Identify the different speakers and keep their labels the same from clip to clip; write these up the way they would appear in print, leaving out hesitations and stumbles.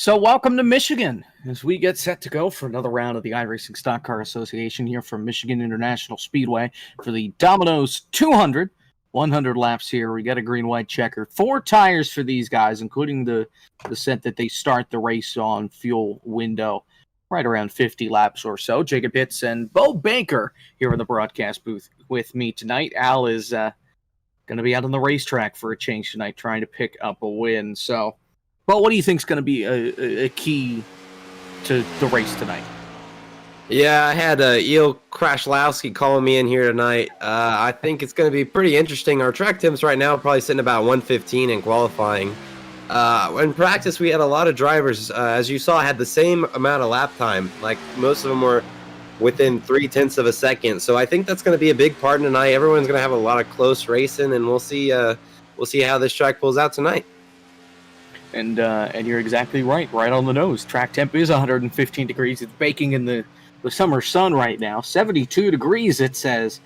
Speaker 1: So welcome to Michigan as we get set to go for another round of the iRacing Stock Car Association here from Michigan International Speedway for the Domino's 200, 100 laps here. We got a green-white checker. 4 tires for these guys, including the set that they start the race on, fuel window, right around 50 laps or so. Jacob Hitz and Bo Baker here in the broadcast booth with me tonight. Al is going to be out on the racetrack for a change tonight, trying to pick up a win. So, but what do you think is going to be a key to the race tonight?
Speaker 2: Yeah, I had Eel Krashlowski calling me in here tonight. I think it's going to be pretty interesting. Our track temps right now are probably sitting about 115 in qualifying. In practice, we had a lot of drivers, as you saw, had the same amount of lap time. Like most of them were within 0.3 of a second. So I think that's going to be a big part tonight. Everyone's going to have a lot of close racing, and we'll see how this track pulls out tonight.
Speaker 1: And you're exactly right on the nose. Track temp is 115 degrees. It's baking in the summer sun right now. 72 degrees, it says,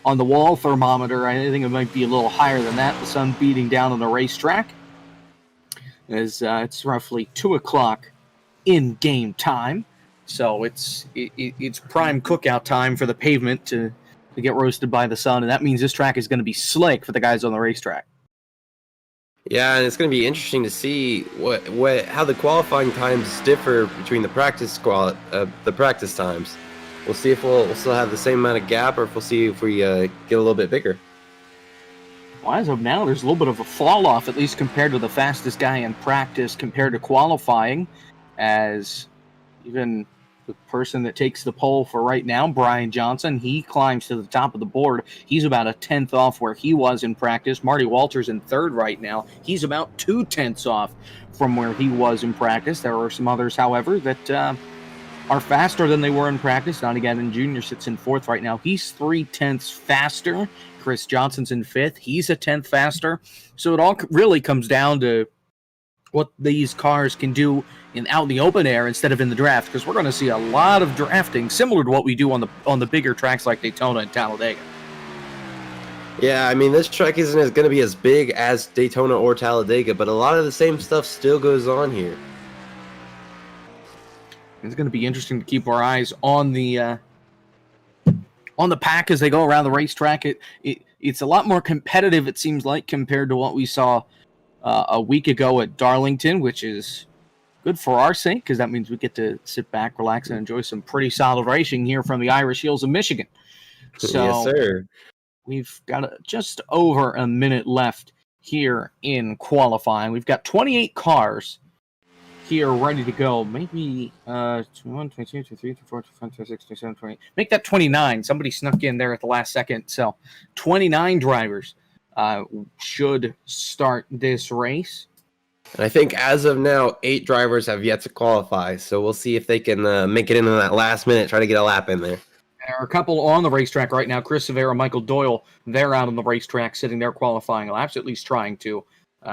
Speaker 1: on the wall thermometer. I think it might be a little higher than that. The sun beating down on the racetrack. As it's roughly 2 o'clock in game time. So it's prime cookout time for the pavement to get roasted by the sun. And that means this track is going to be slick for the guys on the racetrack.
Speaker 2: Yeah, and it's going to be interesting to see how the qualifying times differ between the practice times. We'll see if we'll still have the same amount of gap, or if we'll see if we get a little bit bigger.
Speaker 1: Well, as of now, there's a little bit of a fall off, at least compared to the fastest guy in practice, compared to qualifying, as even the person that takes the pole for right now, Brian Johnson, he climbs to the top of the board. He's about a 10th off where he was in practice. Marty Walters in 3rd right now. He's about 2/10 off from where he was in practice. There are some others, however, that are faster than they were in practice. Donnie Gavin Jr. sits in 4th right now. He's 0.3 faster. Chris Johnson's in 5th. He's a 10th faster. So it all really comes down to what these cars can do out in the open air instead of in the draft, because we're going to see a lot of drafting similar to what we do on the bigger tracks like Daytona and Talladega.
Speaker 2: Yeah, I mean, this track isn't going to be as big as Daytona or Talladega, but a lot of the same stuff still goes on here.
Speaker 1: It's going to be interesting to keep our eyes on the pack as they go around the racetrack. It's a lot more competitive, it seems like, compared to what we saw a week ago at Darlington, which is good for our sake, because that means we get to sit back, relax, and enjoy some pretty solid racing here from the Irish Hills of Michigan. So
Speaker 2: yes, sir.
Speaker 1: We've got just over a minute left here in qualifying. We've got 28 cars here ready to go. Maybe 21, 22, 23, 24, 25, 26, 27, 28. Make that 29. Somebody snuck in there at the last second. So 29 drivers should start this race.
Speaker 2: And I think as of now, 8 drivers have yet to qualify. So we'll see if they can make it into that last minute, try to get a lap in there.
Speaker 1: There are a couple on the racetrack right now. Chris Severa, Michael Doyle, they're out on the racetrack sitting their qualifying laps, at least trying to.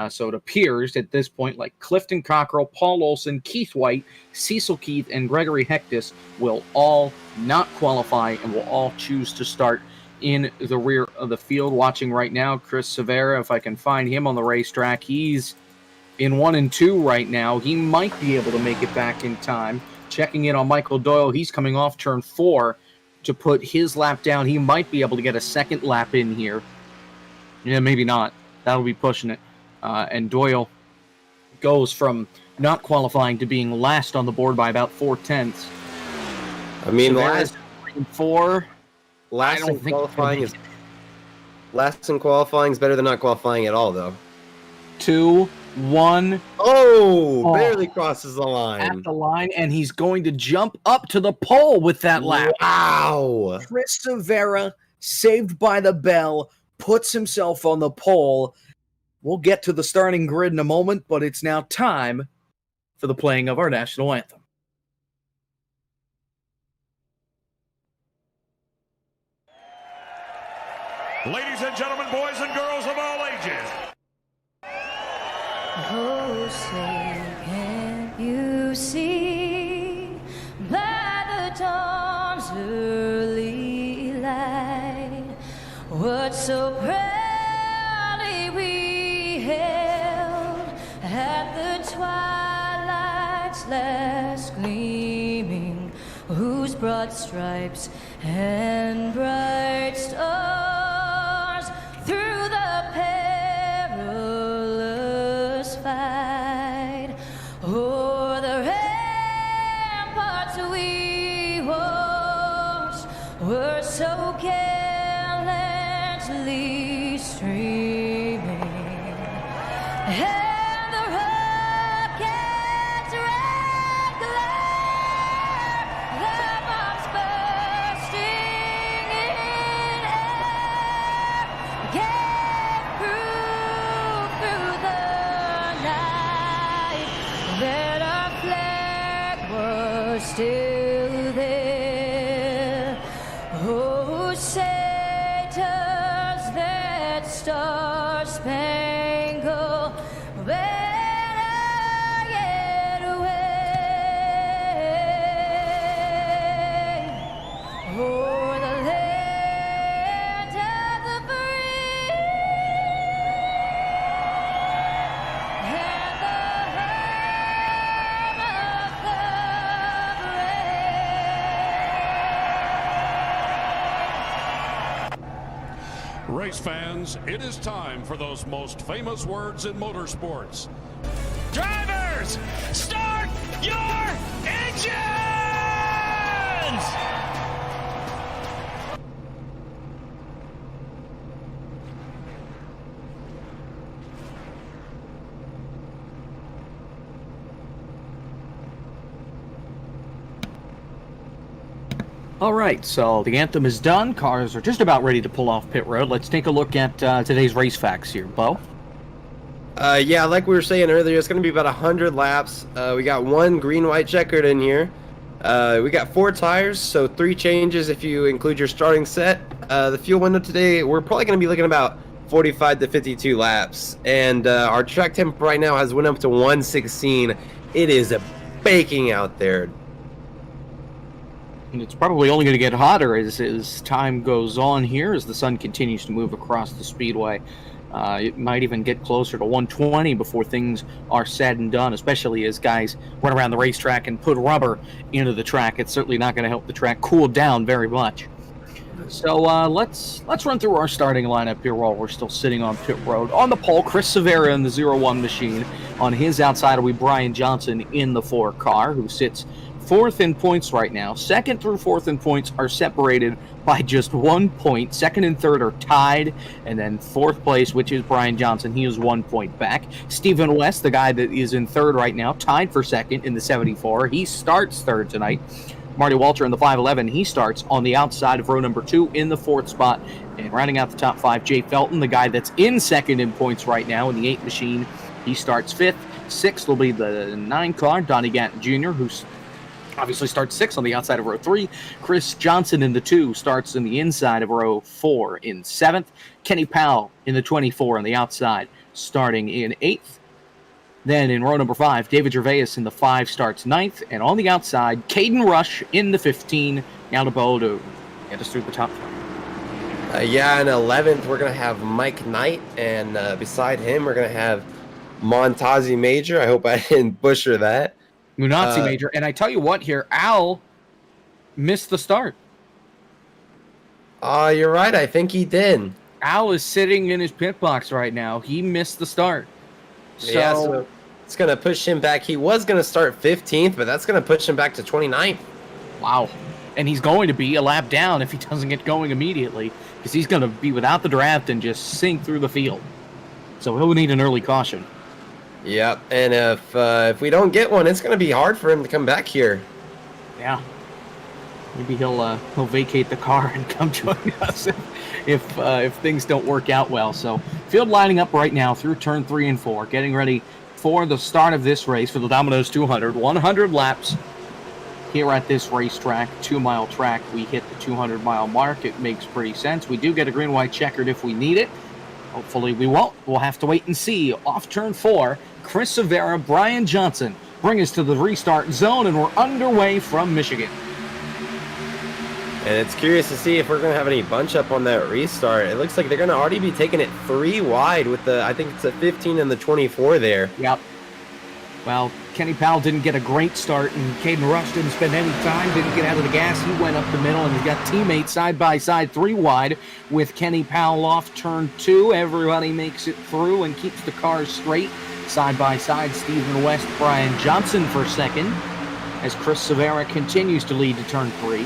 Speaker 1: So it appears at this point like Clifton Cockrell, Paul Olson, Keith White, Cecil Keith, and Gregory Hectus will all not qualify and will all choose to start in the rear of the field. Watching right now, Chris Severa, if I can find him on the racetrack, he's in 1 and 2 right now. He might be able to make it back in time. Checking in on Michael Doyle, he's coming off turn 4 to put his lap down. He might be able to get a second lap in here. Yeah, maybe not. That'll be pushing it. And Doyle goes from not qualifying to being last on the board by about 0.4.
Speaker 2: I mean,
Speaker 1: last in 4.
Speaker 2: Last in qualifying is better than not qualifying at all, though.
Speaker 1: 2, 1.
Speaker 2: Oh, barely crosses the line.
Speaker 1: At the line, and he's going to jump up to the pole with that lap.
Speaker 2: Wow.
Speaker 1: Chris Severa, saved by the bell, puts himself on the pole. We'll get to the starting grid in a moment, but it's now time for the playing of our national anthem.
Speaker 3: Ladies and gentlemen, boys and girls of all ages.
Speaker 4: Oh, say, can you see by the dawn's early light what so proudly we held at the twilight's broad stripes and bright stars through the perilous fight. O'er the ramparts we watched were so gallantly streaming. And the rocket's red glare, the bombs bursting in air, gave proof through the night that our flag was still there. Oh, say does that star-spangled banner yet wave o'er the land of the free and the home of the brave.
Speaker 3: Race fans, it is time for those most famous words in motorsports. Drivers, start your engines!
Speaker 1: All right, so the anthem is done. Cars are just about ready to pull off pit road. Let's take a look at today's race facts here, Bo.
Speaker 2: Yeah, like we were saying earlier, it's going to be about 100 laps. We got one green-white checkered in here. We got 4 tires, so 3 changes if you include your starting set. The fuel window today, we're probably going to be looking about 45 to 52 laps. And our track temp right now has went up to 116. It is baking out there.
Speaker 1: And it's probably only going to get hotter as time goes on here, as the sun continues to move across the speedway. It might even get closer to 120 before things are said and done, especially as guys run around the racetrack and put rubber into the track. It's certainly not going to help the track cool down very much. So let's run through our starting lineup here while we're still sitting on pit road. On the pole, Chris Severa in the 01 machine. On his outside will be Brian Johnson in the 4 car, who sits 4th in points right now. 2nd through 4th in points are separated by just 1 point. 2nd and 3rd are tied, and then 4th place, which is Brian Johnson, he is 1 point back. Stephen West, the guy that is in 3rd right now, tied for 2nd in the 74. He starts 3rd tonight. Marty Walter in the 511, he starts on the outside of row number 2 in the 4th spot. And rounding out the top 5, Jay Felton, the guy that's in 2nd in points right now in the 8 machine, he starts 5th. 6th will be the 9 car, Donnie Gatton Jr., who's obviously starts 6th on the outside of row 3. Chris Johnson in the 2 starts in the inside of row 4 in 7th. Kenny Powell in the 24 on the outside starting in 8th. Then in row number 5, David Gervais in the 5 starts 9th. And on the outside, Caden Rush in the 15. Now to Bo to get us through the top 5.
Speaker 2: Yeah, in 11th, we're going to have Mike Knight. And beside him, we're going to have Montazi Major. I hope I didn't butcher that.
Speaker 1: Munazzi Major. And I tell you what here, Al missed the start.
Speaker 2: You're right. I think he did.
Speaker 1: Al is sitting in his pit box right now. He missed the start.
Speaker 2: So it's going to push him back. He was going to start 15th, but that's going to push him back to 29th.
Speaker 1: Wow. And he's going to be a lap down if he doesn't get going immediately, because he's going to be without the draft and just sink through the field. So he'll need an early caution.
Speaker 2: Yep, and if we don't get one, it's going to be hard for him to come back here.
Speaker 1: Yeah. Maybe he'll vacate the car and come join us if things don't work out well. So field lining up right now through turn 3 and 4, getting ready for the start of this race for the Domino's 200. 100 laps here at this racetrack, 2-mile track. We hit the 200-mile mark. It makes pretty sense. We do get a green-white checkered if we need it. Hopefully we won't. We'll have to wait and see. Off turn 4, Chris Severa, Brian Johnson bring us to the restart zone, and we're underway from Michigan.
Speaker 2: And it's curious to see if we're going to have any bunch up on that restart. It looks like they're going to already be taking it 3 wide with the, I think it's a 15 and the 24 there.
Speaker 1: Yep. Well, Kenny Powell didn't get a great start, and Caden Rush didn't spend any time, didn't get out of the gas. He went up the middle, and he's got teammates side by side, 3 wide, with Kenny Powell off turn 2. Everybody makes it through and keeps the cars straight. Side by side, Stephen West, Brian Johnson for second, as Chris Severa continues to lead to turn 3.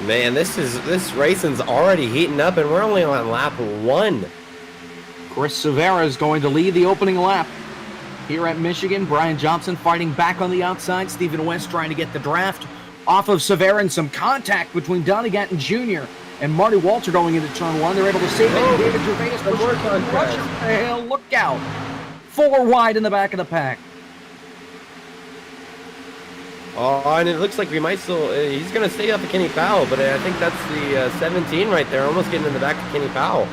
Speaker 2: Man, this racing's already heating up, and we're only on lap 1.
Speaker 1: Chris Severa is going to lead the opening lap here at Michigan. Brian Johnson fighting back on the outside. Stephen West trying to get the draft off of Severa, and some contact between Donnie Gatton Jr. and Marty Walter going into turn 1. They're able to save it. And David Gervais pushes. Look out. 4 wide in the back of the pack.
Speaker 2: Oh, and it looks like we might still... he's going to stay up at Kenny Powell, but I think that's the 17 right there, almost getting in the back of Kenny Powell.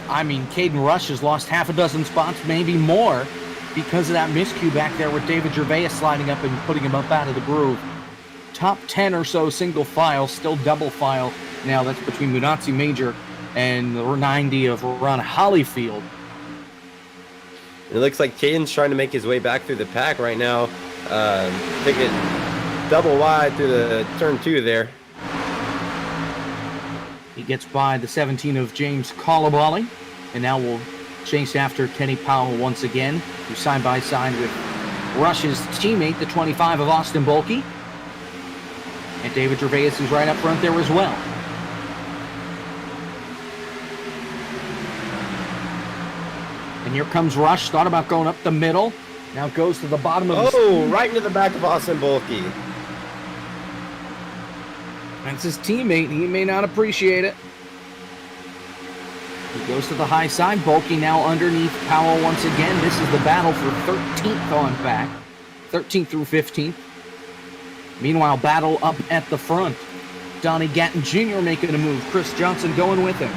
Speaker 1: I mean, Caden Rush has lost half a dozen spots, maybe more, because of that miscue back there with David Gervais sliding up and putting him up out of the groove. Top 10 or so single file, still double file. Now that's between Munatzi Major and the 90 of Ron Hollyfield.
Speaker 2: It looks like Caden's trying to make his way back through the pack right now. Take it double wide through the turn 2 there.
Speaker 1: He gets by the 17 of James Colaballi, and now we'll chase after Kenny Powell once again, who's side by side with Rush's teammate, the 25 of Austin Bulkey. And David Gervais is right up front there as well. And here comes Rush, thought about going up the middle, now goes to the bottom of
Speaker 2: the... right into the back of Austin Bulkey.
Speaker 1: That's his teammate. He may not appreciate it. He goes to the high side. Bulkey now underneath Powell once again. This is the battle for 13th on back. 13th through 15th. Meanwhile, battle up at the front. Donnie Gatton Jr. making a move. Chris Johnson going with him.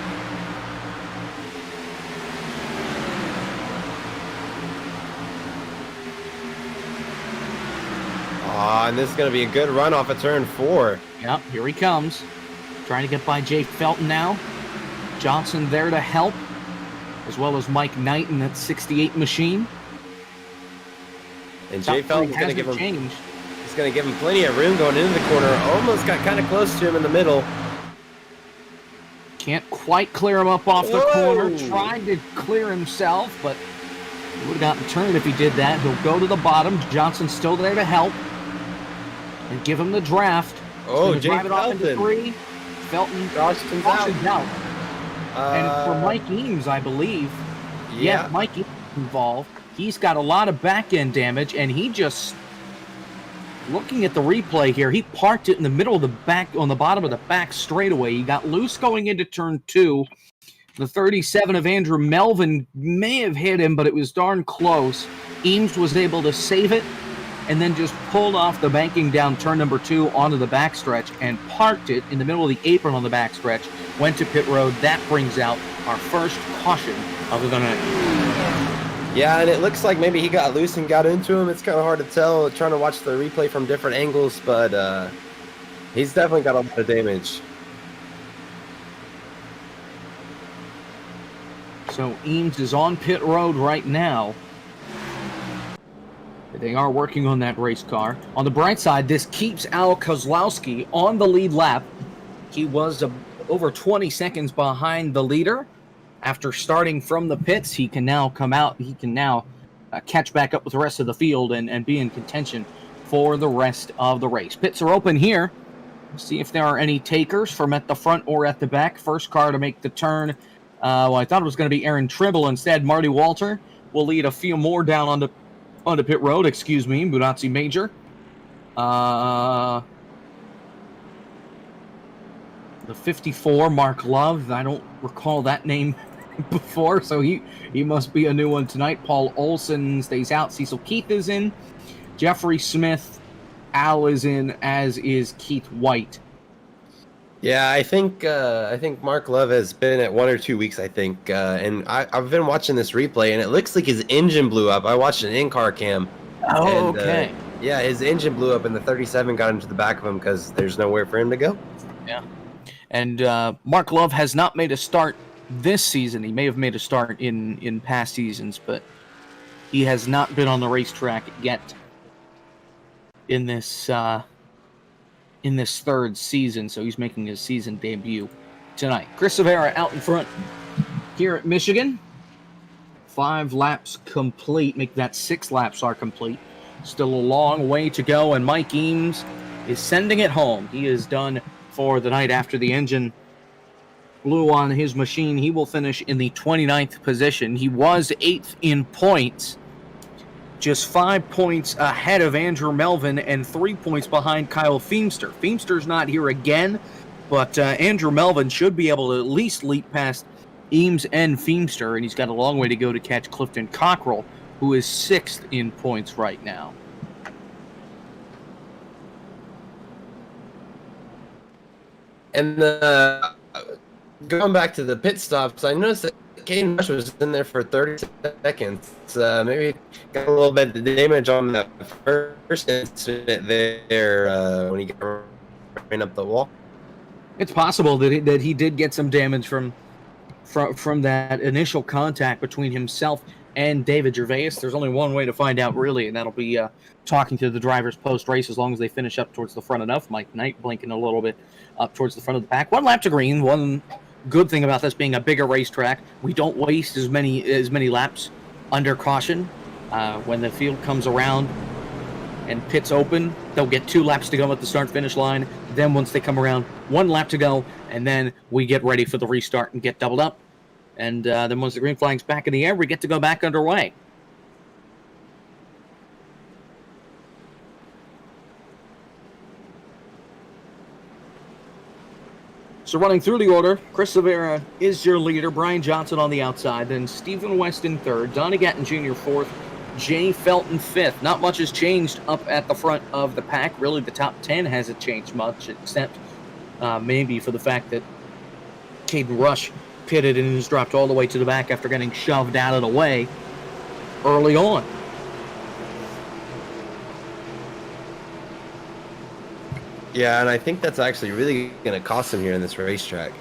Speaker 2: And this is going to be a good run off of turn 4.
Speaker 1: Yep, here he comes. Trying to get by Jay Felton now. Johnson there to help, as well as Mike Knight in that 68 machine.
Speaker 2: And Jay Felton's going to give him...
Speaker 1: changed.
Speaker 2: He's going to give him plenty of room going into the corner. Almost got kind of close to him in the middle.
Speaker 1: Can't quite clear him up off the corner. Tried to clear himself, but he would have gotten turned if he did that. He'll go to the bottom. Johnson's still there to help and give him the draft.
Speaker 2: Jay Felton.
Speaker 1: Felton
Speaker 2: Johnson's
Speaker 1: out. And for Mike Eames, I believe. Yeah, Mike Eames involved. He's got a lot of back-end damage, and he just... Looking at the replay here, he parked it in the middle of the back, on the bottom of the back straightaway. He got loose going into turn 2. The 37 of Andrew Melvin may have hit him, but it was darn close. Eames was able to save it and then just pulled off the banking down turn number 2 onto the backstretch and parked it in the middle of the apron on the backstretch. Went to pit road. That brings out our first caution of the night.
Speaker 2: Yeah, and it looks like maybe he got loose and got into him. It's kind of hard to tell trying to watch the replay from different angles, but he's definitely got a lot of damage.
Speaker 1: So Eames is on pit road right now. They are working on that race car. On the bright side, this keeps Al Kozlowski on the lead lap. He was over 20 seconds behind the leader. After starting from the pits, he can now come out. He can now catch back up with the rest of the field and be in contention for the rest of the race. Pits are open here. See if there are any takers from at the front or at the back. First car to make the turn. Well, I thought it was going to be Aaron Trimble. Instead, Marty Walter will lead a few more down onto pit road. Excuse me, Munatzi Major. The 54, Mark Love. I don't recall that name before, so he must be a new one tonight. Paul Olson stays out. Cecil Keith is in. Jeffrey Smith. Al is in, as is Keith White.
Speaker 2: Yeah, I think Mark Love has been at 1 or 2 weeks, I think. And I've been watching this replay, and it looks like his engine blew up. I watched an in-car cam.
Speaker 1: Oh, okay.
Speaker 2: Yeah, his engine blew up, and the 37 got into the back of him because there's nowhere for him to go.
Speaker 1: Yeah. And Mark Love has not made a start this season. He may have made a start in past seasons, but he has not been on the racetrack yet in this third season, so he's making his season debut tonight. Chris Severa out in front here at Michigan. 5 laps complete. Make that 6 laps are complete. Still a long way to go, and Mike Eames is sending it home. He is done for the night after the engine blew on his machine. He will finish in the 29th position. He was 8th in points, just 5 points ahead of Andrew Melvin and 3 points behind Kyle Feemster. Feemster's not here again, but Andrew Melvin should be able to at least leap past Eames and Feemster, and he's got a long way to go to catch Clifton Cockrell, who is 6th in points right now.
Speaker 2: And going back to the pit stops, I noticed that Caden Rush was in there for 30 seconds. Maybe got a little bit of damage on that first incident there when he ran up the wall.
Speaker 1: It's possible that he did get some damage from that initial contact between himself and David Gervais. There's only one way to find out, really, and that'll be talking to the drivers post-race as long as they finish up towards the front enough. Mike Knight blinking a little bit up towards the front of the pack. 1 lap to green. One good thing about this being a bigger racetrack, we don't waste as many laps under caution. When the field comes around and pits open, they'll get 2 laps to go at the start-finish line. Then once they come around, 1 lap to go, and then we get ready for the restart and get doubled up. And then once the green flag's back in the air, we get to go back underway. So running through the order, Chris Severa is your leader, Brian Johnson on the outside, then Stephen West in 3rd, Donnie Gatton Jr. 4th, Jay Felton 5th. Not much has changed up at the front of the pack. Really, the top 10 hasn't changed much, except maybe for the fact that Caden Rush pitted and has dropped all the way to the back after getting shoved out of the way early on.
Speaker 2: Yeah, and I think that's actually really going to cost him here in this racetrack.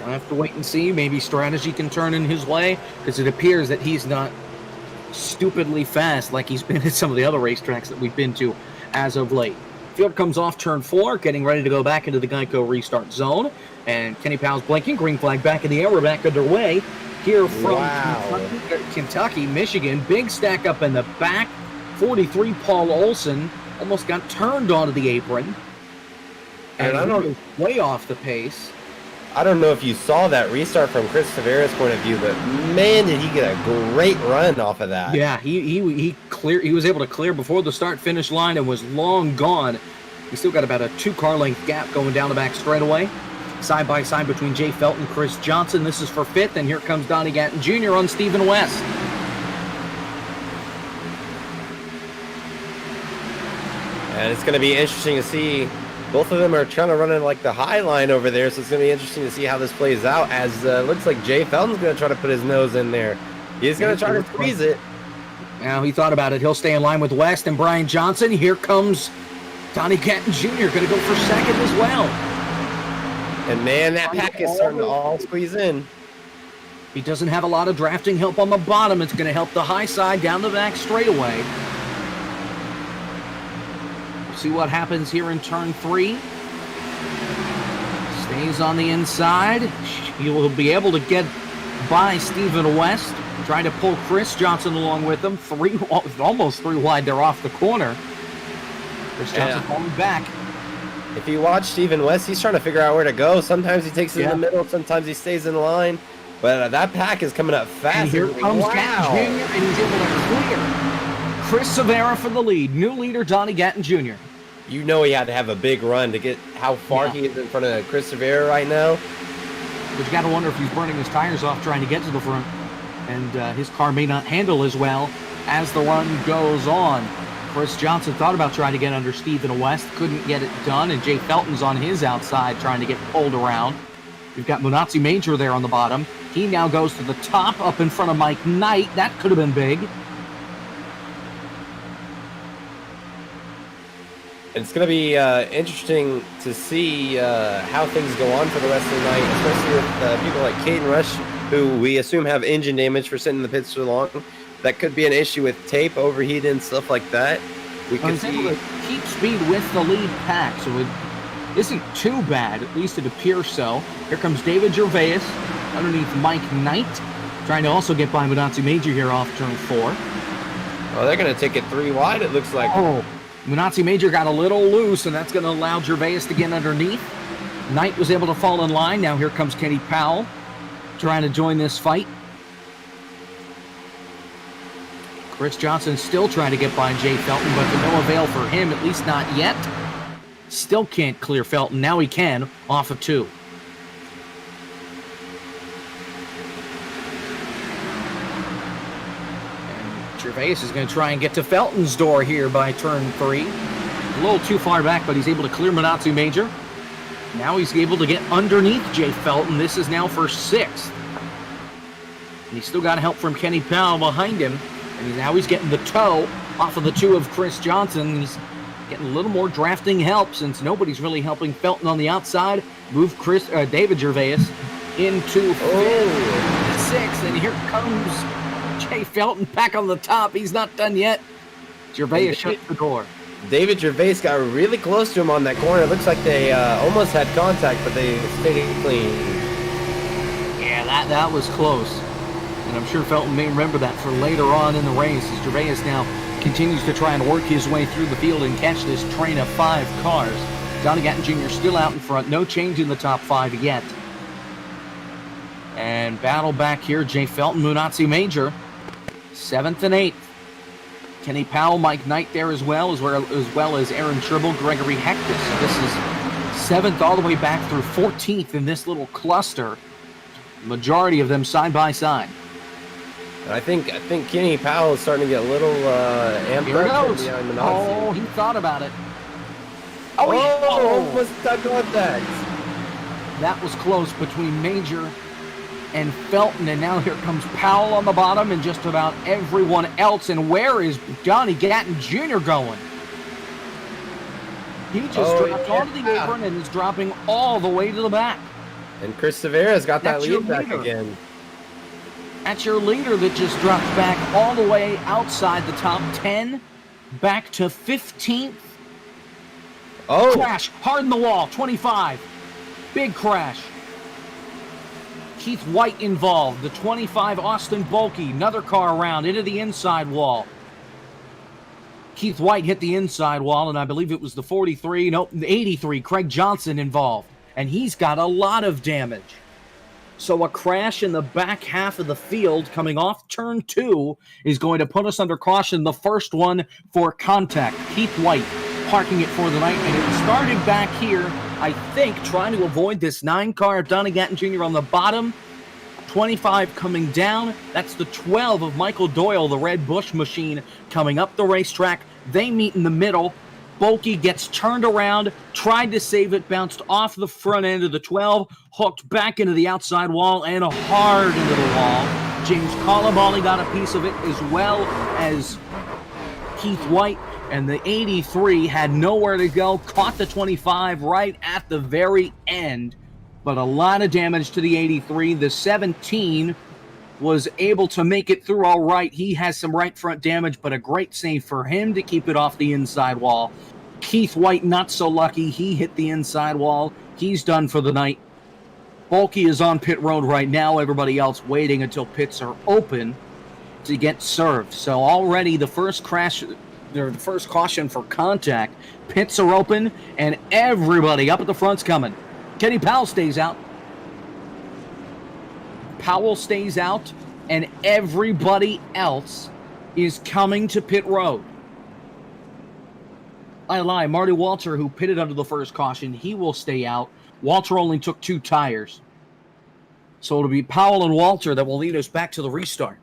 Speaker 1: I'll have to wait and see. Maybe strategy can turn in his way, because it appears that he's not stupidly fast like he's been at some of the other racetracks that we've been to as of late. Field comes off turn 4, getting ready to go back into the Geico restart zone. And Kenny Powell's blinking, green flag back in the air. We're back underway here from Kentucky, Michigan. Big stack up in the back. 43, Paul Olson, almost got turned onto the apron. And I don't way off the pace.
Speaker 2: I don't know if you saw that restart from Chris Severa's point of view, but man, did he get a great run off of that.
Speaker 1: Yeah, he was able to clear before the start-finish line and was long gone. We still got about a 2-car length gap going down the back straightaway. Side by side between Jay Felton and Chris Johnson. This is for 5th, and here comes Donnie Gatton Jr. on Stephen West.
Speaker 2: And it's going to be interesting to see. Both of them are trying to run in like the high line over there, so it's going to be interesting to see how this plays out, as looks like Jay Felton's going to try to put his nose in there. He's going to try to squeeze it.
Speaker 1: Now he thought about it. He'll stay in line with West and Brian Johnson. Here comes Donnie Gatton Jr. going to go for 2nd as well.
Speaker 2: And man, that pack is starting to all squeeze in.
Speaker 1: He doesn't have a lot of drafting help on the bottom. It's going to help the high side down the back straightaway. We'll see what happens here in turn 3. Stays on the inside. He will be able to get by Stephen West. Trying to pull Chris Johnson along with him. Almost 3 wide. They're off the corner. Chris Johnson falling back.
Speaker 2: If you watch Stephen West, he's trying to figure out where to go. Sometimes he takes it in the middle. Sometimes he stays in the line. But that pack is coming up fast.
Speaker 1: And here comes Gatton Jr. and he's able to clear Chris Severa for the lead. New leader, Donnie Gatton Jr.
Speaker 2: You know he had to have a big run to get how far he is in front of Chris Severa right now.
Speaker 1: But you got to wonder if he's burning his tires off trying to get to the front. And his car may not handle as well as the run goes on. Chris Johnson thought about trying to get under Stephen West, couldn't get it done, and Jay Felton's on his outside trying to get pulled around. We've got Munatsi Major there on the bottom. He now goes to the top up in front of Mike Knight. That could have been big.
Speaker 2: It's going to be interesting to see how things go on for the rest of the night, especially with people like Caden Rush, who we assume have engine damage for sitting in the pits too long. That could be an issue with tape overheating and stuff like that. We could
Speaker 1: He's able to keep speed with the lead pack, so it isn't too bad. At least it appears so. Here comes David Gervais underneath Mike Knight, trying to also get by Minazzi Major here off turn 4.
Speaker 2: Oh, they're going to take it 3 wide, it looks like.
Speaker 1: Oh, Minazzi Major got a little loose, and that's going to allow Gervais to get underneath. Knight was able to fall in line. Now here comes Kenny Powell trying to join this fight. Chris Johnson still trying to get by Jay Felton, but to no avail for him, at least not yet. Still can't clear Felton. Now he can, off of 2. And Gervais is going to try and get to Felton's door here by turn 3. A little too far back, but he's able to clear Minazzi Major. Now he's able to get underneath Jay Felton. This is now for 6th. And he's still got help from Kenny Powell behind him. And now he's getting the toe off of the 2 of Chris Johnson. He's getting a little more drafting help since nobody's really helping Felton on the outside. Move David Gervais into 6th. And here comes Jay Felton back on the top. He's not done yet. Gervais shuts the door.
Speaker 2: David Gervais got really close to him on that corner. It looks like they almost had contact, but they stayed clean.
Speaker 1: Yeah, that was close. And I'm sure Felton may remember that for later on in the race as Gervais now continues to try and work his way through the field and catch this train of 5 cars. Donnie Gatton Jr. still out in front. No change in the top 5 yet. And battle back here. Jay Felton, Minazzi Major, 7th and 8th. Kenny Powell, Mike Knight there as well as Aaron Tribble, Gregory Hector. So this is 7th all the way back through 14th in this little cluster. Majority of them side by side.
Speaker 2: I think Kenny Powell is starting to get a little amped
Speaker 1: Here it
Speaker 2: up
Speaker 1: goes.
Speaker 2: behind Minazzi.
Speaker 1: Oh, he thought about it.
Speaker 2: Almost stuck contact.
Speaker 1: That was close between Major and Felton, and now here comes Powell on the bottom and just about everyone else. And where is Donnie Gatton Jr. going? He just dropped onto the apron and is dropping all the way to the back.
Speaker 2: And Chris Severa's got that
Speaker 1: That's your
Speaker 2: lead back
Speaker 1: leader.
Speaker 2: again.
Speaker 1: That's your leader that just dropped back all the way outside the top 10, back to 15th.
Speaker 2: Oh,
Speaker 1: Crash, hard in the wall, 25. Big crash. Keith White involved, the 25 Austin Bulkey, another car around into the inside wall. Keith White hit the inside wall, and I believe it was the 83, Craig Johnson involved, and he's got a lot of damage. So a crash in the back half of the field coming off turn 2 is going to put us under caution. The first one for contact. Keith White parking it for the night, and it started back here, I think, trying to avoid this 9 car of Donnie Gatton Jr. on the bottom. 25 coming down. That's the 12 of Michael Doyle, the Red Bush machine, coming up the racetrack. They meet in the middle. Bulkey gets turned around, tried to save it, bounced off the front end of the 12, hooked back into the outside wall and hard into the wall. James Colabali got a piece of it, as well as Keith White, and the 83 had nowhere to go, caught the 25 right at the very end, but a lot of damage to the 83. The 17 was able to make it through all right. He has some right front damage, but a great save for him to keep it off the inside wall. Keith White, not so lucky. He hit the inside wall. He's done for the night. Bulkey is on pit road right now. Everybody else waiting until pits are open to get served. So already the first caution for contact. Pits are open, and everybody up at the front's coming. Kenny Powell stays out. Powell stays out, and everybody else is coming to pit road. I lie. Marty Walter, who pitted under the first caution, he will stay out. Walter only took 2 tires. So it'll be Powell and Walter that will lead us back to the restart.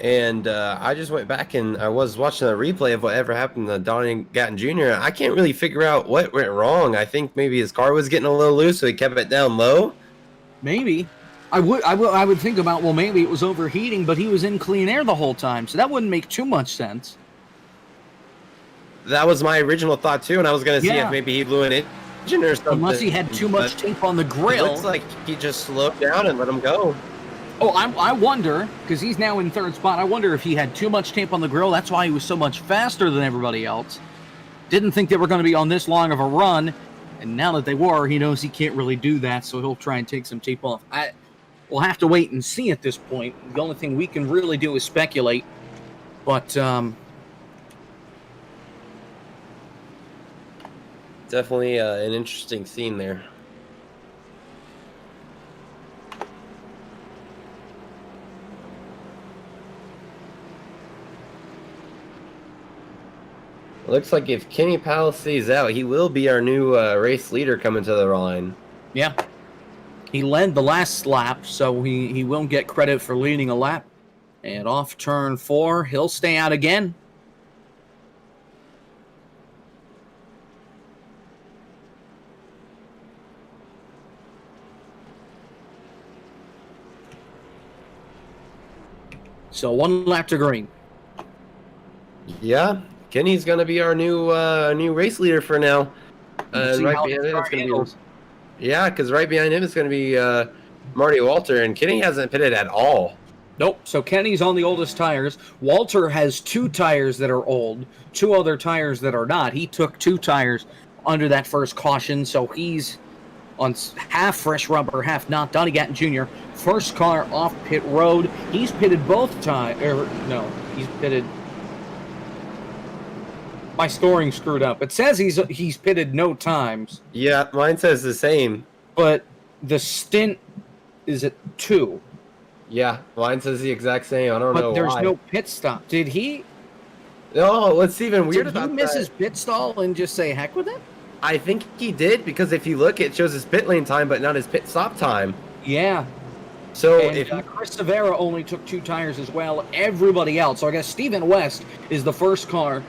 Speaker 2: And I just went back and I was watching a replay of whatever happened to Donnie Gatton Jr. I can't really figure out what went wrong. I think maybe his car was getting a little loose, so he kept it down low.
Speaker 1: Maybe. I would think about, well, maybe it was overheating, but he was in clean air the whole time, so that wouldn't make too much sense.
Speaker 2: That was my original thought too, and I was going to see
Speaker 1: Yeah.
Speaker 2: if maybe he blew an engine or something.
Speaker 1: Unless he had too much tape on the
Speaker 2: It
Speaker 1: grill.
Speaker 2: looks like he just slowed down and let him go.
Speaker 1: Oh, I wonder, because he's now in third spot, I wonder if he had too much tape on the grill. That's why he was so much faster than everybody else. Didn't think they were going to be on this long of a run, and now that they were, he knows he can't really do that, so he'll try and take some tape off. We'll have to wait and see at this point. The only thing we can really do is speculate. But,
Speaker 2: Definitely an interesting scene there. Looks like if Kenny Powell stays out, he will be our new race leader coming to the line.
Speaker 1: yeah. He led the last lap, so he won't get credit for leading a lap. And off turn 4, he'll stay out again. So 1 lap to green.
Speaker 2: Yeah, Kenny's gonna be our new race leader for now.
Speaker 1: We'll see
Speaker 2: Right
Speaker 1: how
Speaker 2: behind
Speaker 1: the
Speaker 2: him,
Speaker 1: car
Speaker 2: it's gonna
Speaker 1: handles.
Speaker 2: be because right behind him is gonna be Marty Walter, and Kenny hasn't pitted at all.
Speaker 1: Nope. So Kenny's on the oldest tires. Walter has 2 tires that are old, 2 other tires that are not. He took 2 tires under that first caution, so he's on half fresh rubber, half not. Donnie Gatton Jr., first car off pit road. He's pitted both times. No, he's pitted. My scoring screwed up. It says he's pitted no times,
Speaker 2: Yeah, mine says the same.
Speaker 1: but the stint is at 2.
Speaker 2: Yeah, mine says the exact same. I don't know
Speaker 1: But there's
Speaker 2: why.
Speaker 1: no pit stop. Did he?
Speaker 2: No, what's even weird
Speaker 1: Did he
Speaker 2: about
Speaker 1: miss
Speaker 2: that?
Speaker 1: his pit stall and just say heck with it?
Speaker 2: I think he did, because if you look, it shows his pit lane time, but not his pit stop time.
Speaker 1: Yeah.
Speaker 2: So
Speaker 1: And
Speaker 2: if
Speaker 1: Chris Severa only took 2 tires as well. Everybody else. So I guess Stephen West is the first car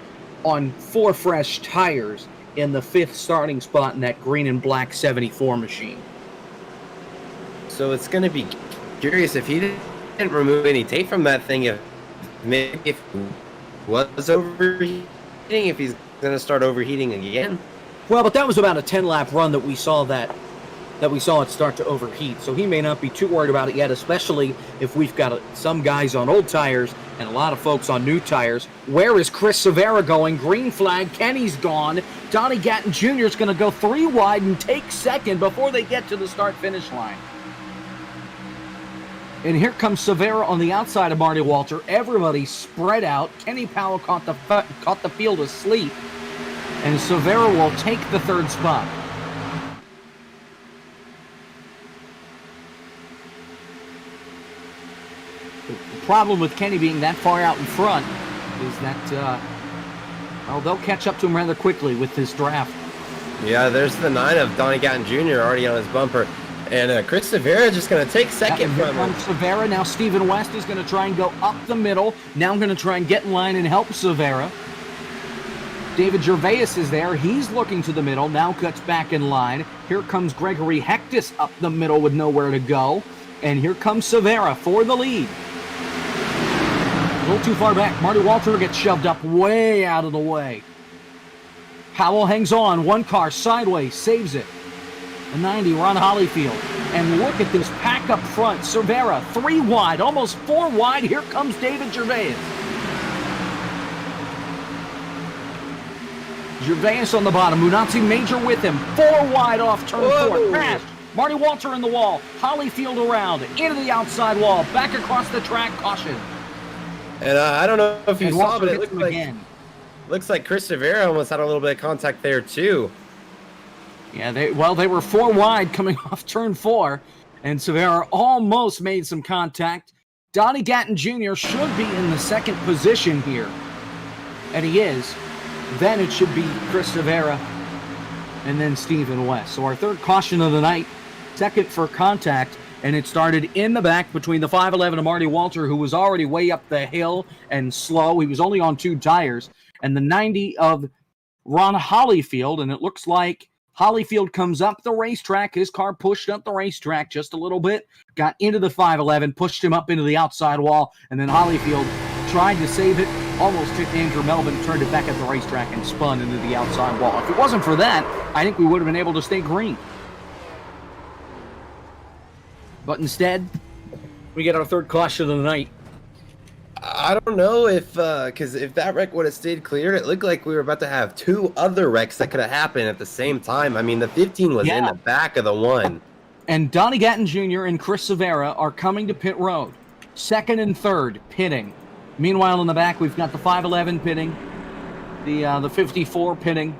Speaker 1: on 4 fresh tires in the 5th starting spot in that green and black 74 machine.
Speaker 2: so, it's going to be curious if he didn't remove any tape from that thing. If maybe if he was overheating, if he's going to start overheating again.
Speaker 1: Well, but that was about a 10-lap run that we saw it start to overheat. So he may not be too worried about it yet, especially if we've got some guys on old tires and a lot of folks on new tires. Where is Chris Severa going? Green flag. Kenny's gone. Donnie Gatton Jr. is going to go 3 wide and take second before they get to the start-finish line. And here comes Severa on the outside of Marty Walter. Everybody spread out. Kenny Powell caught the field asleep. And Severa will take the 3rd spot. The problem with Kenny being that far out in front is that, they'll catch up to him rather quickly with this draft.
Speaker 2: Yeah, there's the 9 of Donnie Gatton Jr. already on his bumper. And Chris Severa just going to take second
Speaker 1: Here
Speaker 2: from him.
Speaker 1: comes Severa. Now Stephen West is going to try and go up the middle. Now I'm going to try and get in line and help Severa. David Gervais is there. He's looking to the middle. Now cuts back in line. Here comes Gregory Hectus up the middle with nowhere to go. And here comes Severa for the lead. A little too far back. Marty Walter gets shoved up way out of the way. Powell hangs on. 1 car sideways. Saves it. The 90, Ron Hollyfield. And look at this pack up front. Severa, 3 wide, almost 4 wide. Here comes David Gervais. Gervais on the bottom. Munazzi Major with him. 4 wide off turn 4. Crash. Marty Walter in the wall. Hollyfield around. Into the outside wall. Back across the track. Caution.
Speaker 2: And I don't know if you
Speaker 1: And
Speaker 2: saw,
Speaker 1: Walter
Speaker 2: but it
Speaker 1: hits him again.
Speaker 2: looks like Chris Severa almost had a little bit of contact there too.
Speaker 1: Yeah, they were 4 wide coming off turn 4, and Severa almost made some contact. Donnie Gatton Jr. should be in the 2nd position here, and he is. Then it should be Chris Severa and then Stephen West. So our 3rd caution of the night, 2nd for contact, and it started in the back between the 511 of Marty Walter, who was already way up the hill and slow. He was only on 2 tires, and the 90 of Ron Hollyfield, and it looks like Hollyfield comes up the racetrack. His car pushed up the racetrack just a little bit, got into the 511, pushed him up into the outside wall, and then Hollyfield tried to save it, almost hit Andrew Melvin, turned it back at the racetrack, and spun into the outside wall. If it wasn't for that, I think we would have been able to stay green. But instead, we get our third caution of the night.
Speaker 2: I don't know if, because if that wreck would have stayed clear, it looked like we were about to have two other wrecks that could have happened at the same time. I mean, the 15 was in the back of the one.
Speaker 1: And Donnie Gatton Jr. and Chris Severa are coming to pit road. Second and third pitting. Meanwhile, in the back, we've got the 511 pitting, the 54 pitting,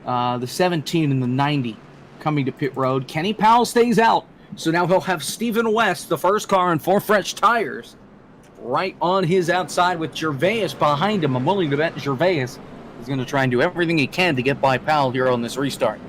Speaker 1: the 17 and the 90 coming to pit road. Kenny Powell stays out, so now he'll have Stephen West, the first car, and 4 fresh tires, right on his outside with Gervais behind him. I'm willing to bet Gervais is going to try and do everything he can to get by Powell here on this restart.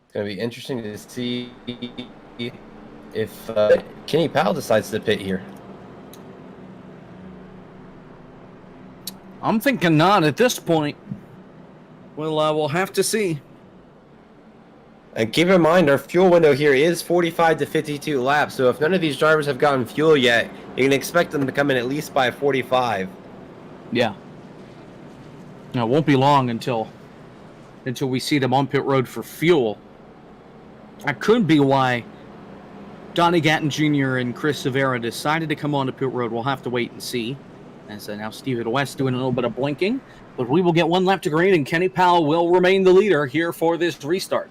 Speaker 2: It's going to be interesting to see if Kenny Powell decides to pit here.
Speaker 1: I'm thinking not at this point. We'll have to see.
Speaker 2: And keep in mind, our fuel window here is 45 to 52 laps. So if none of these drivers have gotten fuel yet, you can expect them to come in at least by 45.
Speaker 1: Yeah. No, it won't be long until we see them on pit road for fuel. That could be why Donnie Gatton Jr. and Chris Severa decided to come on to pit road. We'll have to wait and see. As now Stephen West doing a little bit of blinking. But we will get one lap to green, and Kenny Powell will remain the leader here for this restart.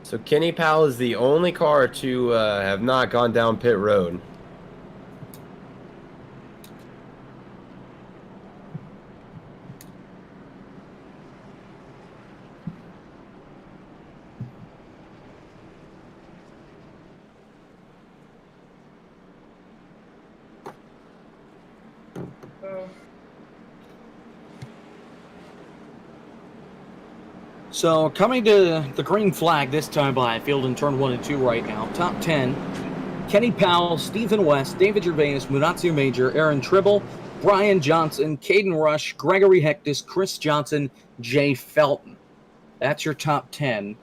Speaker 2: So Kenny Powell is the only car to have not gone down pit road.
Speaker 1: So coming to the green flag this time by field in turn 1 and 2 right now. Top 10, Kenny Powell, Stephen West, David Gervais, Munatsu Major, Aaron Tribble, Brian Johnson, Caden Rush, Gregory Hectus, Chris Johnson, Jay Felton. That's your top 10.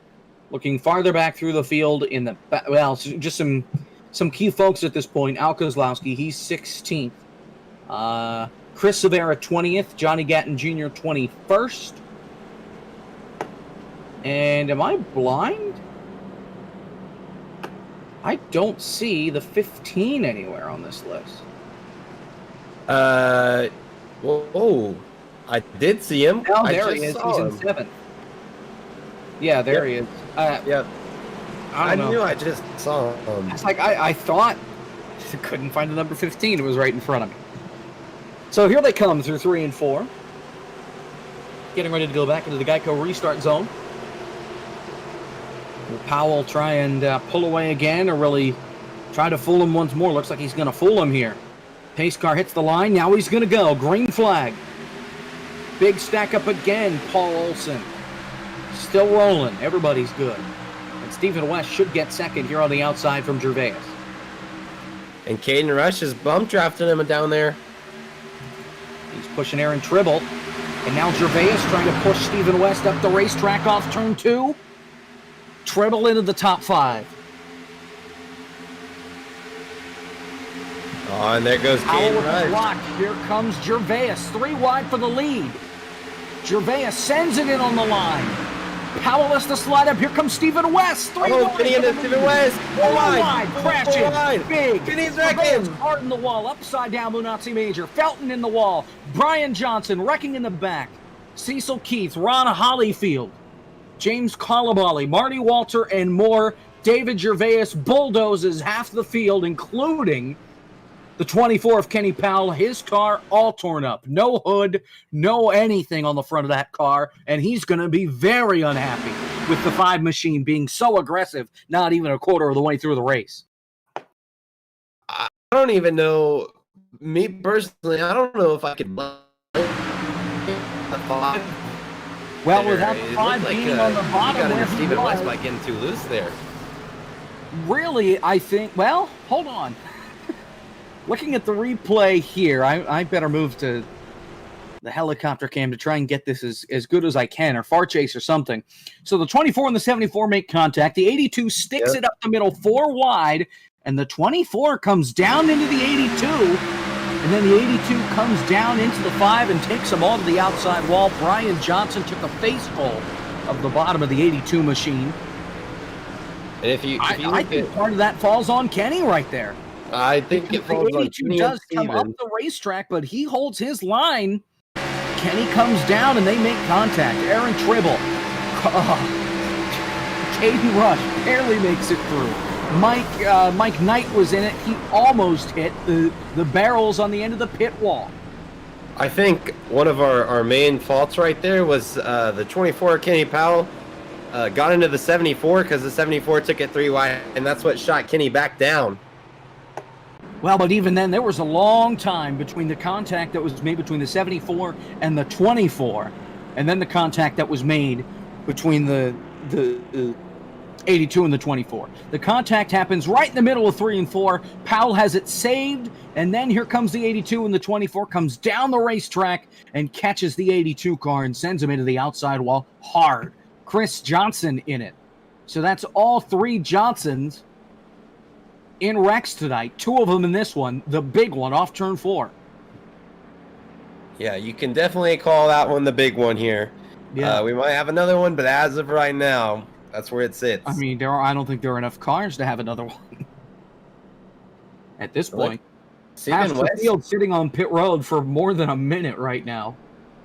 Speaker 1: Looking farther back through the field in the back, well, just some key folks at this point. Al Kozlowski, he's 16th. Chris Severa, 20th. Johnny Gatton Jr., 21st. And am I blind? I don't see the 15 anywhere on this list.
Speaker 2: Whoa. I did see him.
Speaker 1: Oh, there he is. He's in 7th. Yeah, there he is.
Speaker 2: Yep.
Speaker 1: I
Speaker 2: knew I just saw him.
Speaker 1: It's like I thought I couldn't find the number 15. It was right in front of me. So here they come through 3 and 4. Getting ready to go back into the Geico restart zone. Will Powell try and pull away again, or really try to fool him once more? Looks like he's going to fool him here. Pace car hits the line. Now he's going to go. Green flag. Big stack up again. Paul Olson. Still rolling. Everybody's good. And Stephen West should get second here on the outside from Gervais.
Speaker 2: And Caden Rush is bump drafting him down there.
Speaker 1: He's pushing Aaron Tribble. And now Gervais trying to push Stephen West up the racetrack off turn 2. Tribble into the top 5.
Speaker 2: Oh, and there goes Caden Rush.
Speaker 1: Block. Here comes Gervais. 3 wide for the lead. Gervais sends it in on the line. Powell has to slide up. Here comes Stephen West. 3 wide.
Speaker 2: Getting into Stephen West. 4 wide.
Speaker 1: Crashing. Big.
Speaker 2: Kenny's wrecking.
Speaker 1: Hard in the wall. Upside down, Munatsu Major. Felton in the wall. Brian Johnson wrecking in the back. Cecil Keith. Ron Hollyfield. James Colabali, Marty Walter, and more. David Gervais bulldozes half the field, including the 24 of Kenny Powell. His car all torn up. No hood, no anything on the front of that car, and he's going to be very unhappy with the 5 machine being so aggressive, not even a quarter of the way through the race.
Speaker 2: I don't even know Me personally, I don't know if I could the 5.
Speaker 1: Well,
Speaker 2: there.
Speaker 1: without
Speaker 2: It
Speaker 1: the
Speaker 2: looked
Speaker 1: 5
Speaker 2: like,
Speaker 1: being on the
Speaker 2: he
Speaker 1: bottom
Speaker 2: got
Speaker 1: where
Speaker 2: into
Speaker 1: he
Speaker 2: Stephen West
Speaker 1: was,
Speaker 2: by getting too loose there.
Speaker 1: really, I think, well, hold on. Looking at the replay here, I better move to the helicopter cam to try and get this as good as I can, or far chase or something. So the 24 and the 74 make contact. The 82 sticks it up the middle 4 wide, and the 24 comes down into the 82, and then the 82 comes down into the 5 and takes them all to the outside wall. Brian Johnson took a face full of the bottom of the 82 machine.
Speaker 2: And if you
Speaker 1: I think part of that falls on Kenny right there.
Speaker 2: I think it falls
Speaker 1: the
Speaker 2: on
Speaker 1: 82
Speaker 2: Kenny
Speaker 1: does
Speaker 2: and
Speaker 1: come up
Speaker 2: Steven.
Speaker 1: the racetrack, but he holds his line. Kenny comes down and they make contact. Aaron Tribble, Caden Rush barely makes it through. Mike Knight was in it. He almost hit the barrels on the end of the pit wall.
Speaker 2: I think one of our main faults right there was the 24 Kenny Powell got into the 74 because the 74 took it 3 wide, and that's what shot Kenny back down.
Speaker 1: Well, but even then, there was a long time between the contact that was made between the 74 and the 24, and then the contact that was made between the 82 and the 24. The contact happens right in the middle of 3 and 4. Powell has it saved, and then here comes the 82, and the 24 comes down the racetrack and catches the 82 car and sends him into the outside wall hard. Chris Johnson in it. So that's all 3 Johnsons in wrecks tonight. 2 of them in this one, the big one off turn 4.
Speaker 2: Yeah, you can definitely call that one the big one here.
Speaker 1: Yeah.
Speaker 2: We might have another one, but as of right now, that's where it sits.
Speaker 1: I mean, I don't think there are enough cars to have another one at this point. Half
Speaker 2: Stephen
Speaker 1: the
Speaker 2: West,
Speaker 1: field sitting on pit road for more than a minute right now.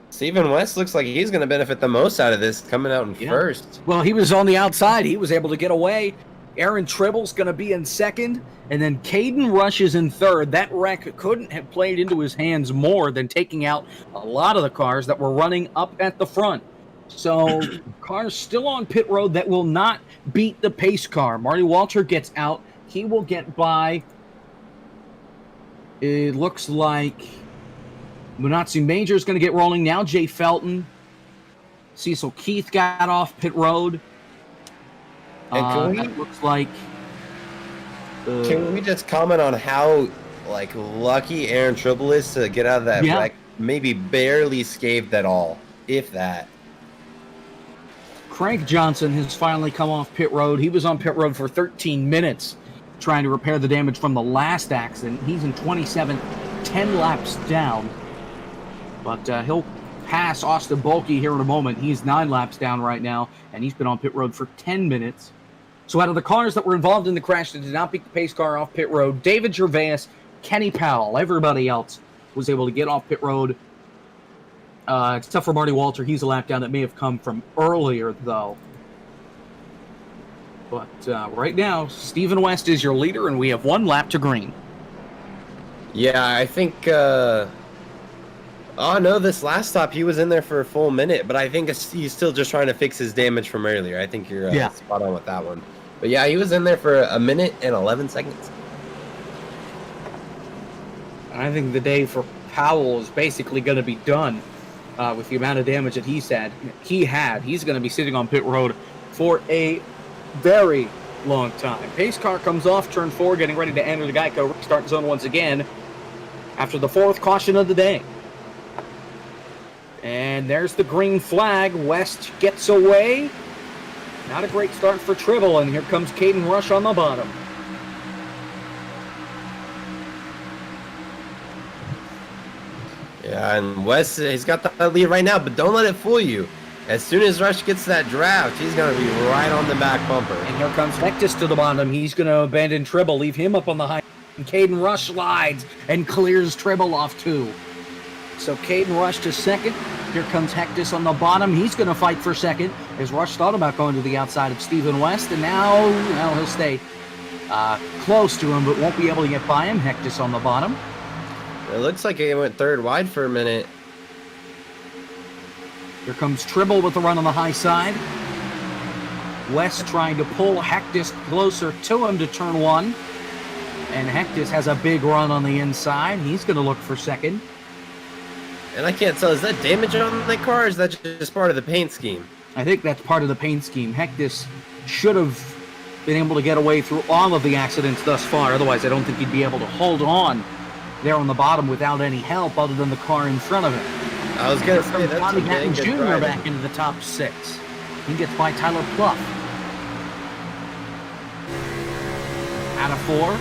Speaker 2: Stephen West looks like he's going to benefit the most out of this, coming out in first.
Speaker 1: Well, he was on the outside. He was able to get away. Aaron Tribble's going to be in second, and then Caden Rush is in third. That wreck couldn't have played into his hands more than taking out a lot of the cars that were running up at the front. So cars still on pit road that will not beat the pace car. Marty Walter gets out. He will get by, it looks like Munatsu Major is going to get rolling now. Jay Felton. Cecil Keith got off pit road.
Speaker 2: And
Speaker 1: That looks like.
Speaker 2: Can we just comment on how lucky Aaron Tribble is to get out of that wreck? Maybe barely scathed at all, if that.
Speaker 1: Craig Johnson has finally come off pit road. He was on pit road for 13 minutes trying to repair the damage from the last accident. He's in 27, 10 laps down. But he'll pass Austin Bulkey here in a moment. He's 9 laps down right now, and he's been on pit road for 10 minutes. So out of the cars that were involved in the crash that did not beat the pace car off pit road, David Gervais, Kenny Powell, everybody else was able to get off pit road. Except for Marty Walter. He's a lap down that may have come from earlier, though. But right now, Stephen West is your leader, and we have 1 lap to green.
Speaker 2: Yeah, I think... oh, no, this last stop, he was in there for a full minute, but I think he's still just trying to fix his damage from earlier. I think you're spot on with that one. But yeah, he was in there for a minute and 11 seconds.
Speaker 1: I think the day for Powell is basically going to be done with the amount of damage that he's had. He's going to be sitting on pit road for a very long time. Pace car comes off turn 4, getting ready to enter the Geico restart zone once again after the 4th caution of the day. And there's the green flag. West gets away. Not a great start for Tribble, and here comes Caden Rush on the bottom.
Speaker 2: Yeah, and West, he's got that lead right now, but don't let it fool you. As soon as Rush gets that draft, he's going to be right on the back bumper.
Speaker 1: And here comes Hectus to the bottom. He's going to abandon Tribble, leave him up on the high. And Caden Rush slides and clears Tribble off too. So Caden Rush to second. Here comes Hectus on the bottom. He's going to fight for second as Rush thought about going to the outside of Stephen West. And now, well, he'll stay close to him, but won't be able to get by him. Hectus on the bottom.
Speaker 2: It looks like he went 3rd wide for a minute.
Speaker 1: Here comes Tribble with the run on the high side. West trying to pull Hectus closer to him to turn 1. And Hectus has a big run on the inside. He's going to look for second.
Speaker 2: And I can't tell, is that damage on the car, or is that just part of the paint scheme?
Speaker 1: I think that's part of the paint scheme. Hectus should have been able to get away through all of the accidents thus far. Otherwise, I don't think he'd be able to hold on there on the bottom without any help other than the car in front of him.
Speaker 2: I was going to say, that's
Speaker 1: Johnny
Speaker 2: some dang
Speaker 1: Hatton
Speaker 2: good
Speaker 1: Jr.
Speaker 2: driving.
Speaker 1: back into the top 6. He gets by Tyler Pluff. Out of 4.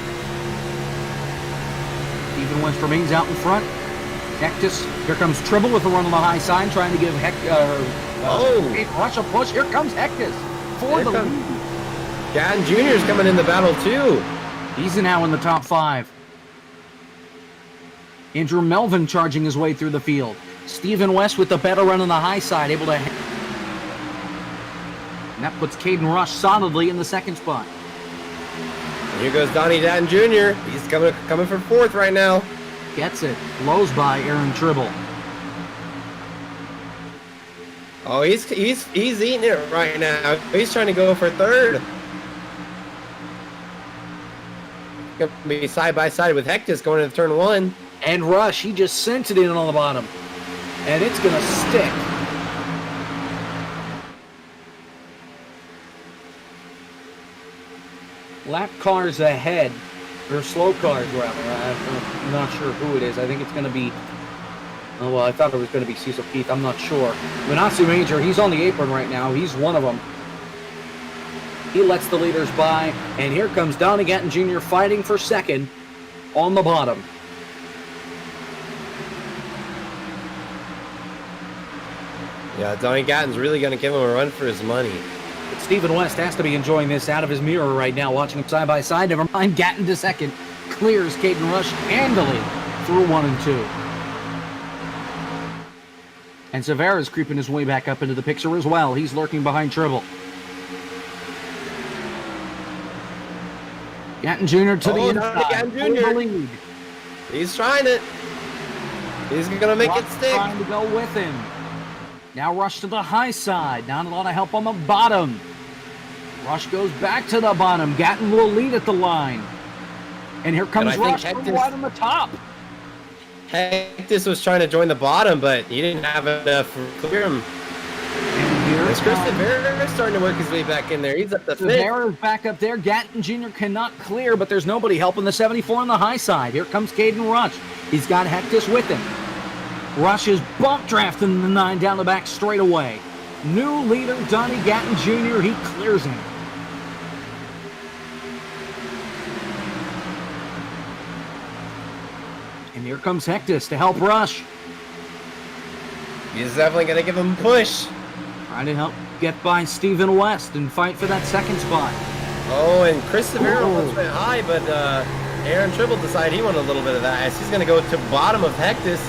Speaker 1: Stephen West remains out in front. Hectus, here comes Tribble with a run on the high side, trying to give Rush a push. Here comes Hectus for the lead.
Speaker 2: Gatton Jr. is coming in the battle too.
Speaker 1: He's now in the top 5. Andrew Melvin charging his way through the field. Stephen West with the better run on the high side, able to... And that puts Caden Rush solidly in the second spot.
Speaker 2: And here goes Donnie Datton Jr. He's coming for 4th right now.
Speaker 1: Gets it. Blows by Aaron Tribble.
Speaker 2: Oh, he's eating it right now. He's trying to go for 3rd. Gonna be side by side with Hectus going into turn 1.
Speaker 1: And Rush, he just sent it in on the bottom. And it's going to stick. Lap cars ahead, or slow cars rather. I'm not sure who it is. I think it's going to be, oh well, I thought it was going to be Cecil Keith. I'm not sure. Manatsu Major, he's on the apron right now. He's one of them. He lets the leaders by, and here comes Donnie Gatton Jr. fighting for second on the bottom.
Speaker 2: Yeah, Donnie Gatton's really going to give him a run for his money.
Speaker 1: But Stephen West has to be enjoying this out of his mirror right now, watching him side by side. Never mind, Gatton to second. Clears Caden Rush handily through 1 and 2. And Severa's creeping his way back up into the picture as well. He's lurking behind Tribble. Gatton Jr. to the inside.
Speaker 2: Gatton Jr.
Speaker 1: Lead.
Speaker 2: He's trying it. He's going to make
Speaker 1: Rush
Speaker 2: it stick.
Speaker 1: trying to go with him. Now Rush to the high side. Not a lot of help on the bottom. Rush goes back to the bottom. Gatton will lead at the line. And here comes Rush from right on the top.
Speaker 2: Hectus was trying to join the bottom, but he didn't have enough to clear him.
Speaker 1: And here
Speaker 2: Chris Severa is starting to work his way back in there. He's up the 5th.
Speaker 1: Severa's back up there. Gatton Jr. cannot clear, but there's nobody helping the 74 on the high side. Here comes Caden Rush. He's got Hectus with him. Rush is bump drafting the 9 down the back straight away. New leader, Donnie Gatton Jr. He clears him. And here comes Hectus to help Rush.
Speaker 2: He's definitely going to give him a push.
Speaker 1: Trying to help get by Stephen West and fight for that second spot.
Speaker 2: Oh, and Chris Severa almost went high, but Aaron Tribble decided he wanted a little bit of that. As he's going to go to bottom of Hectus.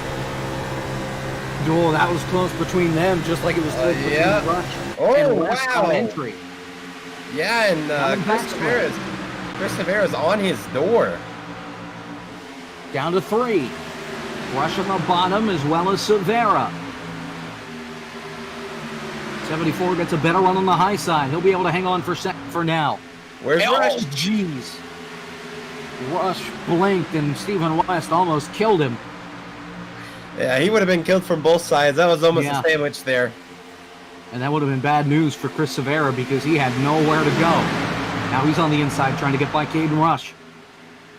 Speaker 1: Oh, that was close between them, just like it was close between Rush and West on entry.
Speaker 2: Yeah, and Chris Severa's on his door.
Speaker 1: Down to 3. Rush on the bottom as well as Severa. 74 gets a better run on the high side. He'll be able to hang on for now.
Speaker 2: Where's Rush?
Speaker 1: Jeez. Rush blinked and Stephen West almost killed him.
Speaker 2: Yeah, he would have been killed from both sides. That was almost a sandwich there.
Speaker 1: And that would have been bad news for Chris Severa because he had nowhere to go. Now he's on the inside trying to get by Caden Rush.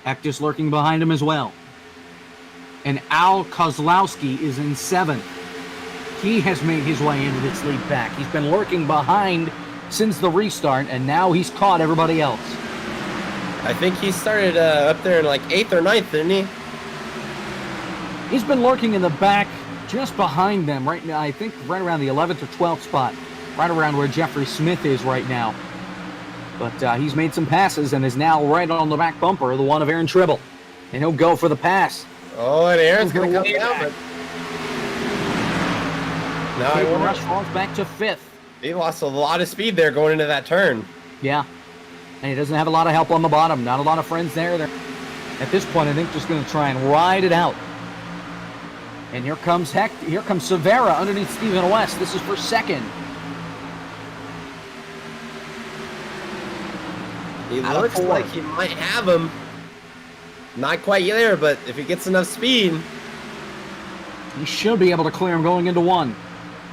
Speaker 1: Hectus lurking behind him as well. And Al Kozlowski is in 7th. He has made his way into this lead back. He's been lurking behind since the restart, and now he's caught everybody else.
Speaker 2: I think he started up there in like 8th or 9th, didn't he?
Speaker 1: He's been lurking in the back just behind them right now. I think right around the 11th or 12th spot. Right around where Jeffrey Smith is right now. But he's made some passes and is now right on the back bumper, the one of Aaron Tribble. And he'll go for the pass.
Speaker 2: Oh, and Aaron's going to come down. But...
Speaker 1: Now Rush falls back to 5th.
Speaker 2: He lost a lot of speed there going into that turn.
Speaker 1: Yeah. And he doesn't have a lot of help on the bottom. Not a lot of friends there. They're, at this point, I think just going to try and ride it out. And here comes here comes Severa underneath Stephen West. This is for second.
Speaker 2: He looks like he might have him. Not quite there, but if he gets enough speed.
Speaker 1: He should be able to clear him going into one.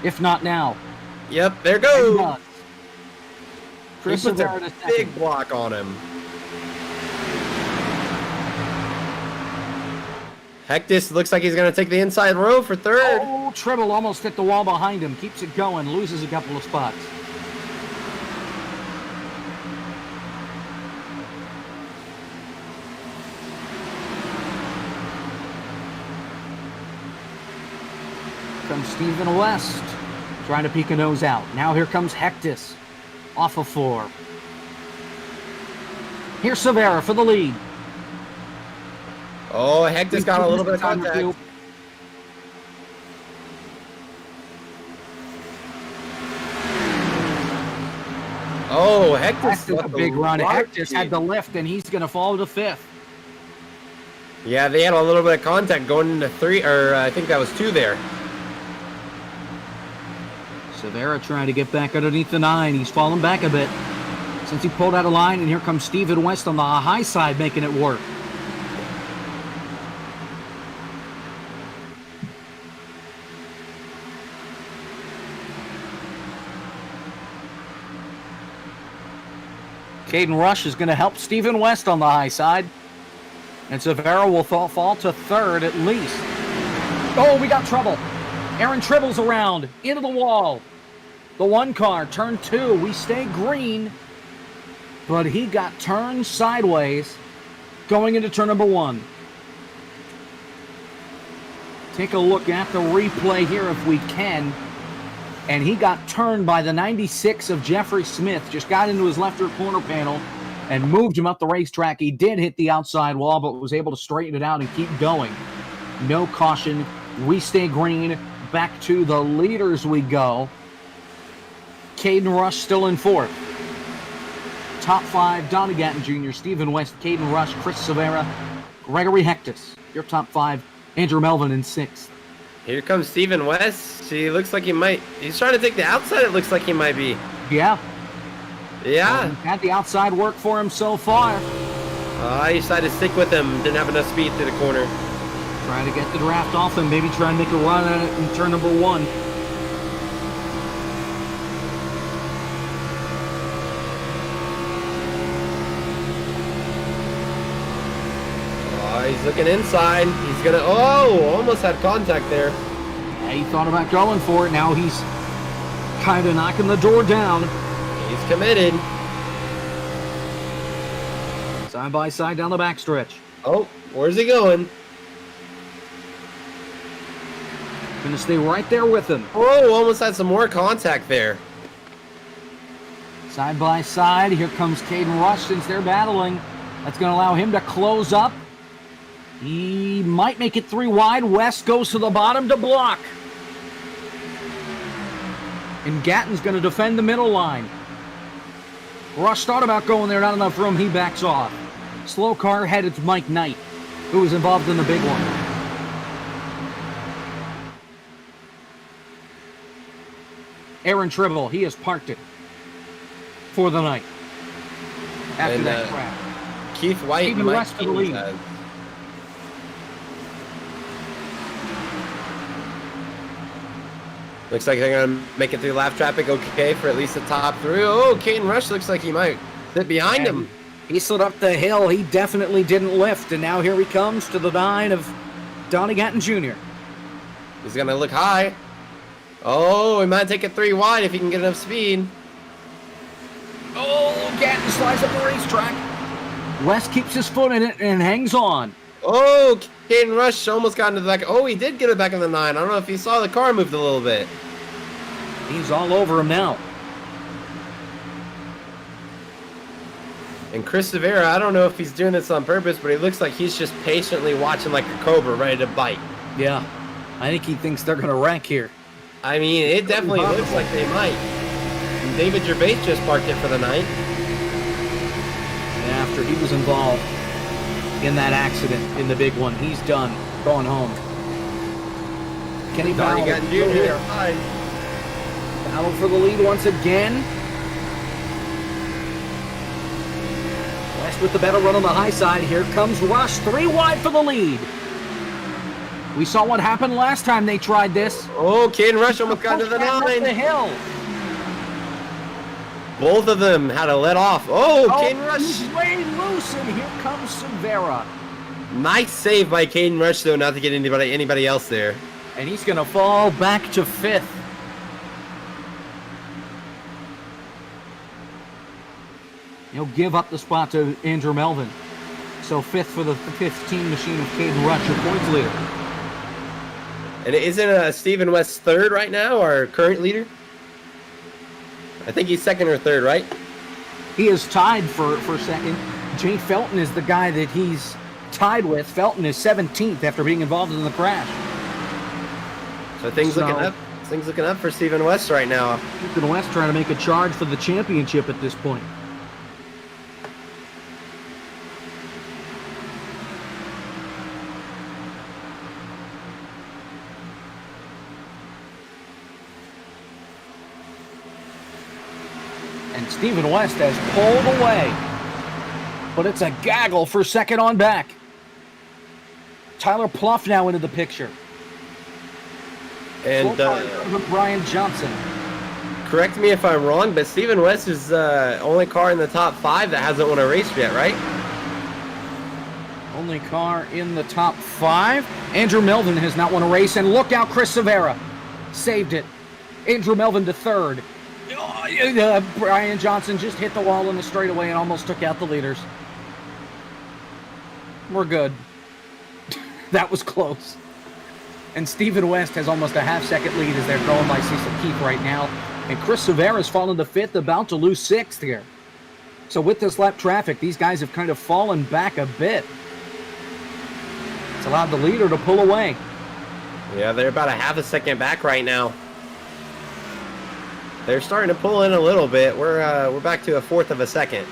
Speaker 1: If not now.
Speaker 2: Yep, there
Speaker 1: And he
Speaker 2: goes.
Speaker 1: does.
Speaker 2: He
Speaker 1: Chris
Speaker 2: puts
Speaker 1: Severa
Speaker 2: a
Speaker 1: to
Speaker 2: big
Speaker 1: second.
Speaker 2: block on him. Hectus looks like he's going to take the inside row for third.
Speaker 1: Oh, Tribble almost hit the wall behind him. Keeps it going. Loses a couple of spots. Comes Stephen West. Trying to peek a nose out. Now here comes Hectus. Off of 4. Here's Severa for the lead.
Speaker 2: Oh, Hectus got a little bit of contact. Oh, Hectus
Speaker 1: Hectus a big run. Hectus had the lift, and he's going to fall to 5th.
Speaker 2: Yeah, they had a little bit of contact going into 3, or I think that was 2 there.
Speaker 1: Severa trying to get back underneath the 9. He's fallen back a bit since he pulled out of line, and here comes Stephen West on the high side making it work. Caden Rush is going to help Stephen West on the high side. And Severa will fall to 3rd at least. Oh, we got trouble. Aaron Tribble's around, into the wall. The 1 car, turn 2. We stay green. But he got turned sideways going into turn number 1. Take a look at the replay here if we can. And he got turned by the 96 of Jeffrey Smith. Just got into his left rear corner panel and moved him up the racetrack. He did hit the outside wall, but was able to straighten it out and keep going. No caution. We stay green. Back to the leaders we go. Caden Rush still in 4th. Top 5, Donnie Gatton Jr., Stephen West, Caden Rush, Chris Severa, Gregory Hectus. Your top 5, Andrew Melvin in 6th.
Speaker 2: Here comes Stephen West. He looks like he might. He's trying to take the outside. It looks like he might be.
Speaker 1: Yeah.
Speaker 2: Yeah.
Speaker 1: Had the outside work for him so far.
Speaker 2: I decided to stick with him. Didn't have enough speed through the corner.
Speaker 1: Trying to get the draft off him. Maybe try and make a run at it in turn number 1.
Speaker 2: Oh, he's looking inside. He's gonna. Oh, almost had contact there.
Speaker 1: Yeah, he thought about going for it. Now he's kind of knocking the door down.
Speaker 2: He's committed.
Speaker 1: Side by side down the backstretch.
Speaker 2: Oh, where's he going?
Speaker 1: Gonna stay right there with him.
Speaker 2: Oh, almost had some more contact there.
Speaker 1: Side by side. Here comes Caden Rush since they're battling. That's going to allow him to close up. He might make it 3 wide. West goes to the bottom to block. And Gatton's going to defend the middle line. Rush thought about going there. Not enough room. He backs off. Slow car headed to Mike Knight, who was involved in the big one. Aaron Tribble, he has parked it for the night. After
Speaker 2: And,
Speaker 1: that crash.
Speaker 2: Keith White
Speaker 1: Stephen
Speaker 2: might
Speaker 1: West for the lead.
Speaker 2: Looks like they're gonna make it through lap traffic okay for at least the top 3. Oh, Caden Rush looks like he might sit behind him.
Speaker 1: He slid up the hill. He definitely didn't lift. And now here he comes to the 9 of Donnie Gatton Jr.
Speaker 2: He's gonna look high. Oh, he might take it 3 wide if he can get enough speed.
Speaker 1: Oh, Gatton slides up the racetrack. West keeps his foot in it and hangs on.
Speaker 2: Oh, Caden Rush almost got into the back. Oh, he did get it back in the 9. I don't know if he saw the car moved a little bit.
Speaker 1: He's all over him now.
Speaker 2: And Chris Severa, I don't know if he's doing this on purpose, but he looks like he's just patiently watching like a cobra ready to bite.
Speaker 1: Yeah, I think he thinks they're going to wreck here.
Speaker 2: I mean, it definitely looks like they might. And David Gervais just parked it for the night.
Speaker 1: And after he was involved in that accident in the big one, he's done. Going home. Kenny
Speaker 2: Donnie
Speaker 1: Powell
Speaker 2: Gatton
Speaker 1: still
Speaker 2: Jr.
Speaker 1: here. Battle for the lead once again. West West with the better run on the high side. Here comes Rush, 3 wide for the lead. We saw what happened last time they tried this.
Speaker 2: Oh, Caden Rush almost got to the
Speaker 1: Up the
Speaker 2: 9.
Speaker 1: hill.
Speaker 2: Both of them had to let off. Oh, Caden Rush.
Speaker 1: He's way loose, and here comes Severa.
Speaker 2: Nice save by Caden Rush, though, not to get anybody else there.
Speaker 1: And he's going to fall back to 5th. He'll give up the spot to Andrew Melvin. So 5th for the 15 machine of Caden Rush, your points leader.
Speaker 2: And isn't Stephen West 3rd right now, our current leader? I think he's 2nd or 3rd, right?
Speaker 1: He is tied for 2nd. Jay Felton is the guy that he's tied with. Felton is 17th after being involved in the crash.
Speaker 2: So things looking up. Things looking up for Stephen West right now.
Speaker 1: Stephen West trying to make a charge for the championship at this point. And Stephen West has pulled away. But it's a gaggle for 2nd on back. Tyler Pluff now into the picture.
Speaker 2: And
Speaker 1: Brian Johnson.
Speaker 2: correct me if I'm wrong, but Stephen West is the only car in the top 5 that hasn't won a race yet, right?
Speaker 1: Only car in the top 5. Andrew Melvin has not won a race, and look out, Chris Severa saved it. Andrew Melvin to 3rd. Brian Johnson just hit the wall in the straightaway and almost took out the leaders. We're good. That was close. And Stephen West has almost a half-second lead as they're going by Cecil Keith right now. And Chris Severa's fallen to 5th, about to lose 6th here. So with this lap traffic, these guys have kind of fallen back a bit. It's allowed the leader to pull away.
Speaker 2: Yeah, they're about a half a second back right now. They're starting to pull in a little bit. We're back to a 1/4 of a second.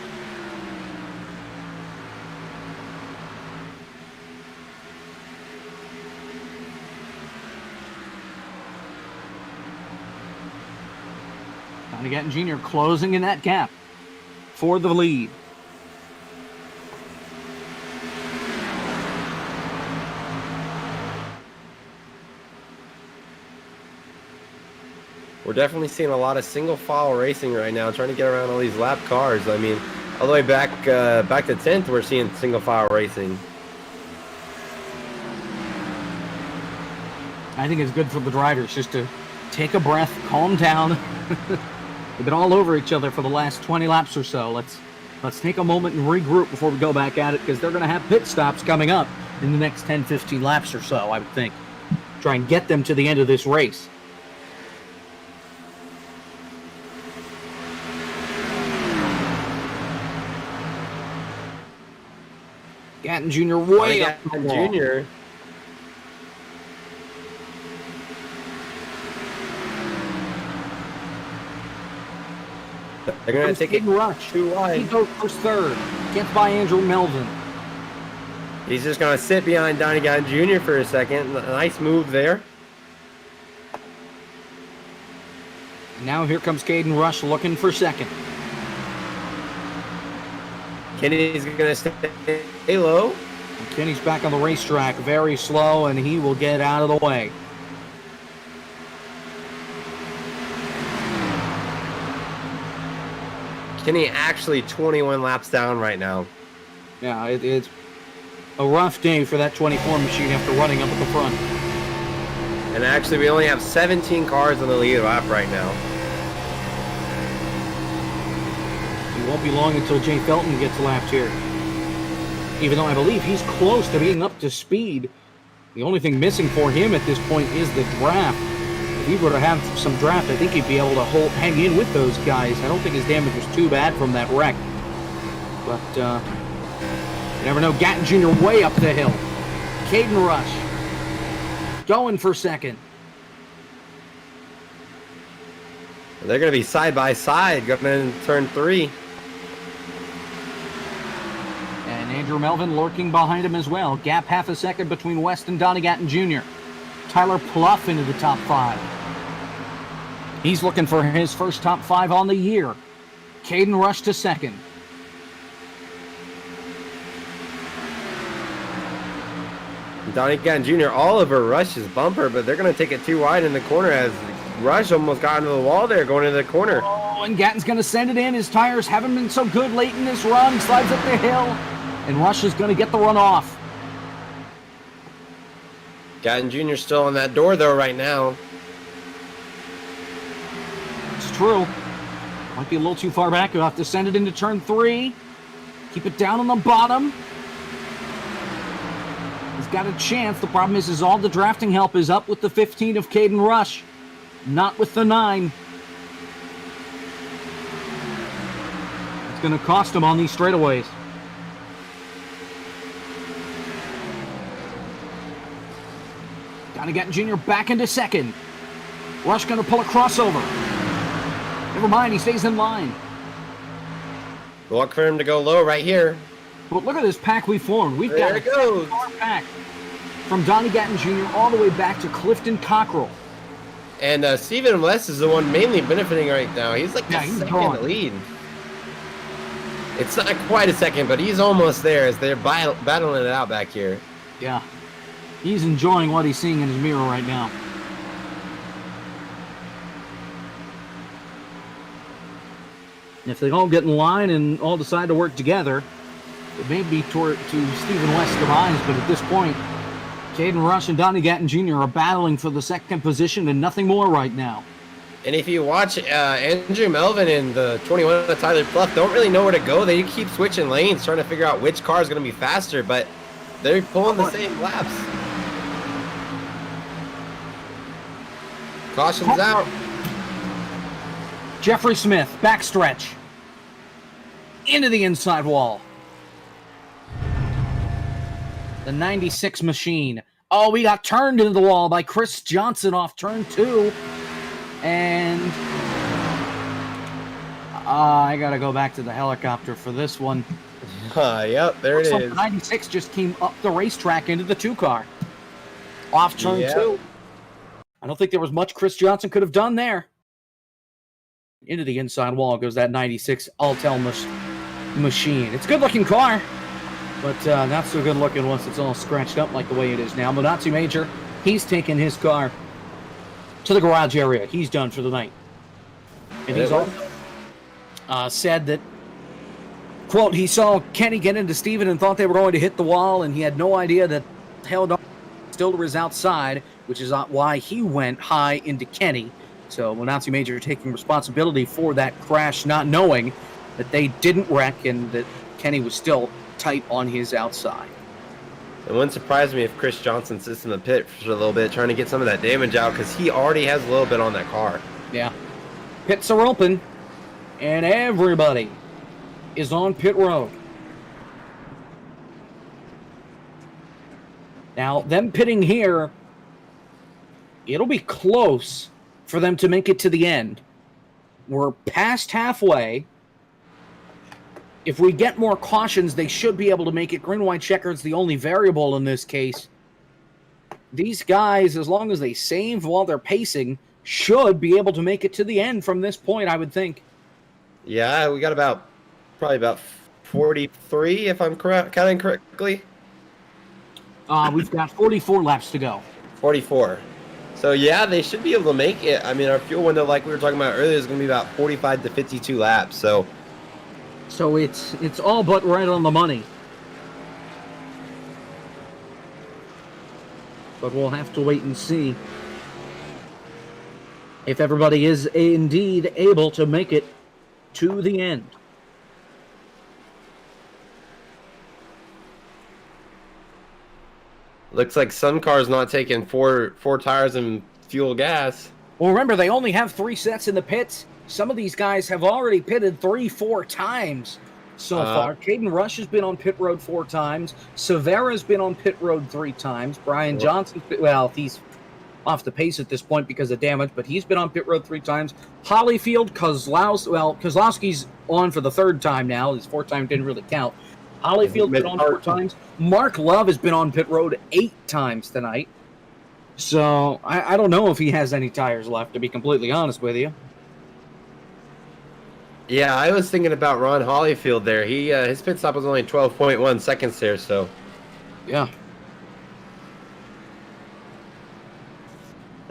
Speaker 1: Donnie Gatton Jr. closing in that gap for the lead.
Speaker 2: We're definitely seeing a lot of single file racing right now, trying to get around all these lap cars. I mean, all the way back to 10th, we're seeing single file racing.
Speaker 1: I think it's good for the drivers just to take a breath, calm down. They've been all over each other for the last 20 laps or so. Let's take a moment and regroup before we go back at it, because they're going to have pit stops coming up in the next 10, 15 laps or so, I would think. Try and get them to the end of this race. Gatton Jr. way up the wall.
Speaker 2: Jr. They're going to take it
Speaker 1: Rush.
Speaker 2: too wide.
Speaker 1: He goes for 3rd. Gets by Andrew Melvin.
Speaker 2: He's just going to sit behind Donnie Gatton Jr. for a second. Nice move there.
Speaker 1: Now here comes Caden Rush looking for 2nd.
Speaker 2: Kenny's going to stay low.
Speaker 1: Kenny's back on the racetrack, very slow, and he will get out of the way.
Speaker 2: Kenny actually 21 laps down right now.
Speaker 1: Yeah, it's a rough day for that 24 machine after running up at the front.
Speaker 2: And actually, we only have 17 cars on the lead lap right now.
Speaker 1: It won't be long until Jay Felton gets lapped here. Even though I believe he's close to being up to speed. The only thing missing for him at this point is the draft. If he were to have some draft, I think he'd be able to hang in with those guys. I don't think his damage was too bad from that wreck. But you never know. Gatton Jr. way up the hill. Caden Rush going for 2nd.
Speaker 2: They're going to be side by side going in turn 3.
Speaker 1: And Andrew Melvin lurking behind him as well. Gap half a second between West and Donnie Gatton Jr. Tyler Pluff into the top 5. He's looking for his first top 5 on the year. Caden Rush to 2nd.
Speaker 2: Donnie Gatton Jr. all over Rush's bumper, but they're going to take it too wide in the corner as Rush almost got into the wall there going into the corner.
Speaker 1: Oh, and Gatton's going to send it in. His tires haven't been so good late in this run. Slides up the hill, and Rush is going to get the run off.
Speaker 2: Gatton Jr. still on that door, though, right now.
Speaker 1: It's true. Might be a little too far back. You'll have to send it into turn 3. Keep it down on the bottom. He's got a chance. The problem is all the drafting help is up with the 15 of Caden Rush, not with the 9. It's going to cost him on these straightaways. Donnie Gatton Jr. back into second. Rush going to pull a crossover. Never mind, he stays in line.
Speaker 2: Luck for him to go low right here.
Speaker 1: But look at this pack we formed. We've
Speaker 2: There
Speaker 1: got
Speaker 2: it goes.
Speaker 1: a car pack from Donnie Gatton Jr. all the way back to Clifton Cockrell.
Speaker 2: And Stephen West is the one mainly benefiting right now. He's like the
Speaker 1: he's
Speaker 2: second
Speaker 1: gone.
Speaker 2: lead. It's not quite a second, but he's almost there as they're battling it out back here.
Speaker 1: Yeah. He's enjoying what he's seeing in his mirror right now. And if they all get in line and all decide to work together, it may be to Stephen West's demise, but at this point, Caden Rush and Donnie Gatton Jr. are battling for the second position and nothing more right now.
Speaker 2: And if you watch Andrew Melvin and the 21 of Tyler Pluff, don't really know where to go. They keep switching lanes, trying to figure out which car is going to be faster, but they're pulling the same laps. Caution's out.
Speaker 1: Jeffrey Smith, backstretch. Into the inside wall. The 96 machine. Oh, we got turned into the wall by Chris Johnson off turn 2. And I got to go back to the helicopter for this one.
Speaker 2: Yep, there it
Speaker 1: So
Speaker 2: is.
Speaker 1: the 96 just came up the racetrack into the 2 car. Off turn 2. I don't think there was much Chris Johnson could have done there. Into the inside wall goes that 96 Altel machine. It's a good-looking car, but not so good-looking once it's all scratched up like the way it is now. Monazzi Major, he's taken his car to the garage area. He's done for the night. And he's also said that, quote, he saw Kenny get into Steven and thought they were going to hit the wall, and he had no idea that held still was outside, which is why he went high into Kenny. So Monazzi Major taking responsibility for that crash, not knowing that they didn't wreck and that Kenny was still tight on his outside.
Speaker 2: It wouldn't surprise me if Chris Johnson sits in the pit for a little bit, trying to get some of that damage out, because he already has a little bit on that car.
Speaker 1: Yeah. Pits are open, and everybody is on pit road. Now, them pitting here, it'll be close for them to make it to the end. We're past halfway. If we get more cautions, they should be able to make it. Green-white checkered's the only variable in this case. These guys, as long as they save while they're pacing, should be able to make it to the end from this point, I would think.
Speaker 2: Yeah, we got probably about 43, if I'm counting correctly.
Speaker 1: We've got 44 laps to go.
Speaker 2: 44. So, yeah, they should be able to make it. I mean, our fuel window, like we were talking about earlier, is going to be about 45 to 52 laps. So
Speaker 1: it's all but right on the money. But we'll have to wait and see if everybody is indeed able to make it to the end.
Speaker 2: looks like some cars not taking four tires and fuel gas.
Speaker 1: Well, remember, they only have 3 sets in the pits. Some of these guys have already pitted 3-4 times so far. Caden Rush has been on pit road 4 times. Severa's been on pit road 3 times. Brian Johnson, well, he's off the pace at this point because of damage, but he's been on pit road 3 times. Hollyfield, Kozlowski's on for the 3rd time now. His 4th time didn't really count. Hollyfield's been on 4 times. Mark Love has been on pit road 8 times tonight. So, I don't know if he has any tires left, to be completely honest with you.
Speaker 2: Yeah, I was thinking about Ron Hollyfield there. He his pit stop was only 12.1 seconds there, so.
Speaker 1: Yeah.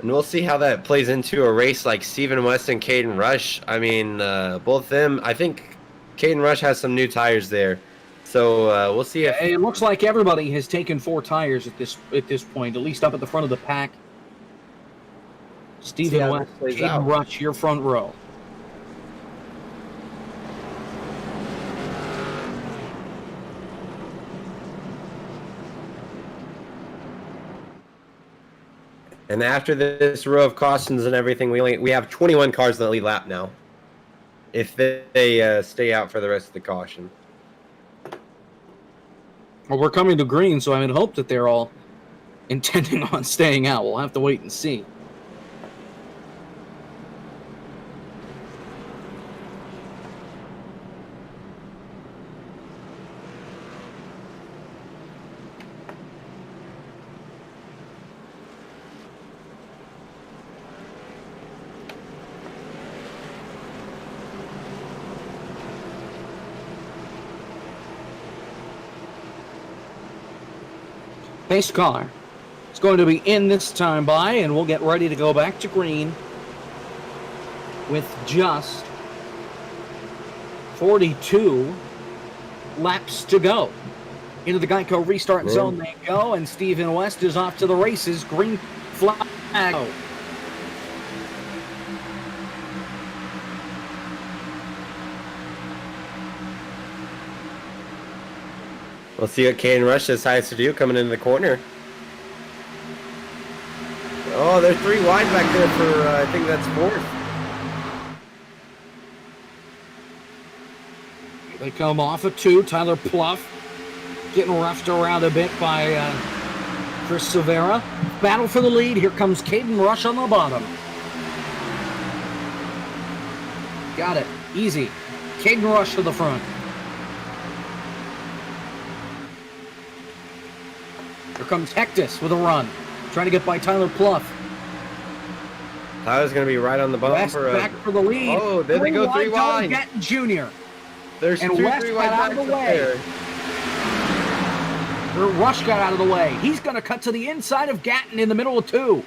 Speaker 2: And we'll see how that plays into a race like Steven West and Caden Rush. I mean, both them, I think Caden Rush has some new tires there. So we'll see if...
Speaker 1: It looks like everybody has taken 4 tires at this point, at least up at the front of the pack. Steven West, Caden Rush, your front row.
Speaker 2: And after this row of cautions and everything, we have 21 cars in the lead lap now. If they stay out for the rest of the caution.
Speaker 1: Well, we're coming to green, so I would hope that they're all intending on staying out. We'll have to wait and see. Pace car. It's going to be in this time by, and we'll get ready to go back to green with just 42 laps to go. Into the Geico restart zone they go, and Steven West is off to the races. Green flag.
Speaker 2: We'll see what Caden Rush decides to do coming into the corner. Oh, they're 3 wide back there for, I think that's 4th.
Speaker 1: They come off of 2. Tyler Pluff getting roughed around a bit by Chris Silvera. Battle for the lead. Here comes Caden Rush on the bottom. Got it. Easy. Caden Rush to the front. Here comes Hectus with a run. Trying to get by Tyler Pluff.
Speaker 2: Tyler's going to be right on the bumper.
Speaker 1: West back for the lead.
Speaker 2: Oh, there they go, 3 wide.
Speaker 1: Gatton Jr.
Speaker 2: There's
Speaker 1: and
Speaker 2: 2
Speaker 1: West
Speaker 2: 3 wide
Speaker 1: got out of the way. Rush got out of the way. He's going to cut to the inside of Gatton in the middle of 2.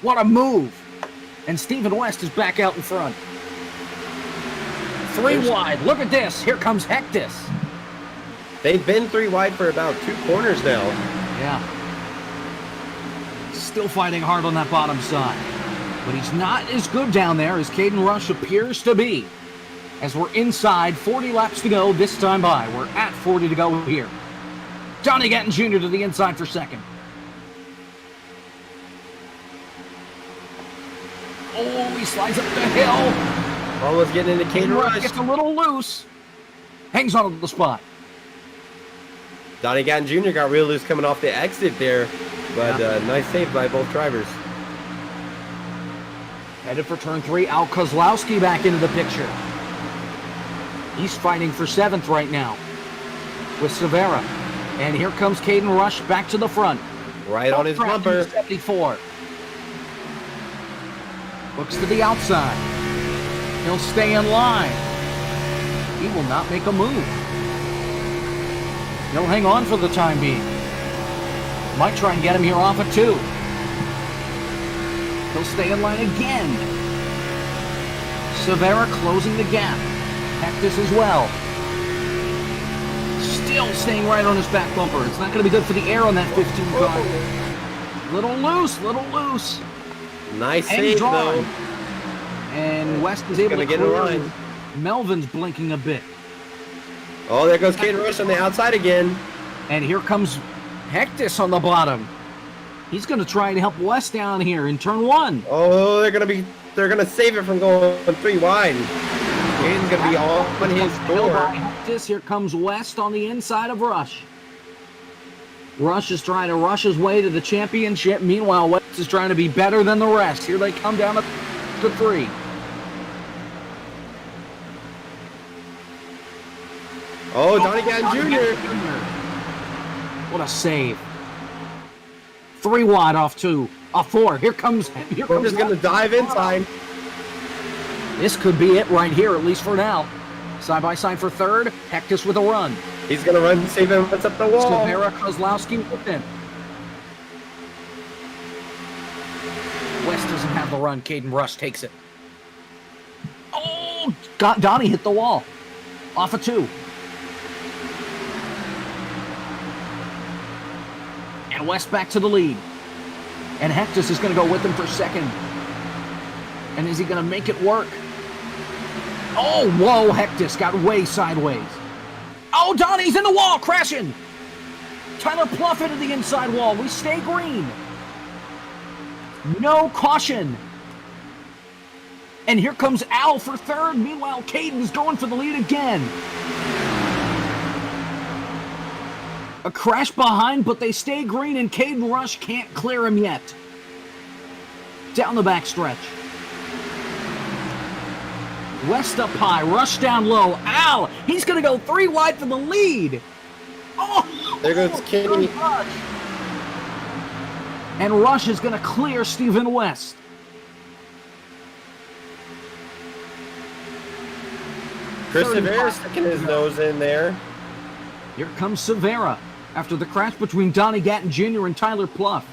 Speaker 1: What a move. And Steven West is back out in front. 3 wide. Look at this. Here comes Hectus.
Speaker 2: They've been 3 wide for about 2 corners now.
Speaker 1: Yeah. Still fighting hard on that bottom side. But he's not as good down there as Caden Rush appears to be. As we're inside, 40 laps to go this time by. We're at 40 to go here. Johnny Gatton Jr. to the inside for second. Oh, he slides up the hill.
Speaker 2: Almost getting into Caden Rush.
Speaker 1: Gets a little loose. Hangs on to the spot.
Speaker 2: Donnie Gatton Jr. got real loose coming off the exit there. But nice save by both drivers.
Speaker 1: Headed for turn 3, Al Kozlowski back into the picture. He's fighting for 7th right now with Severa. And here comes Caden Rush back to the front.
Speaker 2: Right on his bumper.
Speaker 1: 74. Looks to the outside. He'll stay in line. He will not make a move. He'll hang on for the time being. Might try and get him here off of 2. He'll stay in line again. Severa closing the gap. Hectus as well. Still staying right on his back bumper. It's not going to be good for the air on that 15 car. Little loose.
Speaker 2: Nice save, though.
Speaker 1: And West is able to
Speaker 2: get in line.
Speaker 1: Melvin's blinking a bit.
Speaker 2: Oh, there goes Caden Rush on the outside again.
Speaker 1: And here comes Hectus on the bottom. He's going to try and help West down here in turn 1.
Speaker 2: Oh, they're going to save it from going 3 wide. Caden's going to be all on his door.
Speaker 1: Here comes West on the inside of Rush. Rush is trying to rush his way to the championship. Meanwhile, West is trying to be better than the rest. Here they come down to 3.
Speaker 2: Oh, Donnie Gatton Jr.
Speaker 1: What a save. 3 wide off 2. Off 4. Here comes
Speaker 2: We're just going to dive inside.
Speaker 1: This could be it right here, at least for now. Side by side for 3rd. Hectus with a run.
Speaker 2: He's going to run, save him, puts up the wall.
Speaker 1: Severa, Kozlowski with him. West is a run. Caden Rush takes it. Oh, Donnie hit the wall. Off a 2. And West back to the lead. And Hectus is going to go with him for second. And is he going to make it work? Oh, whoa, Hectus got way sideways. Oh, Donnie's in the wall, crashing. Tyler Pluff into the inside wall. We stay green. No caution. And here comes Al for third. Meanwhile, Caden's going for the lead again. A crash behind, but they stay green, and Caden Rush can't clear him yet. Down the back stretch. West up high, Rush down low. Al, he's going to go 3 wide for the lead. Oh,
Speaker 2: there goes Kenny.
Speaker 1: And Rush is going to clear Stephen West.
Speaker 2: Chris Severa sticking his nose in there.
Speaker 1: Here comes Severa after the crash between Donnie Gatton Jr. and Tyler Pluff.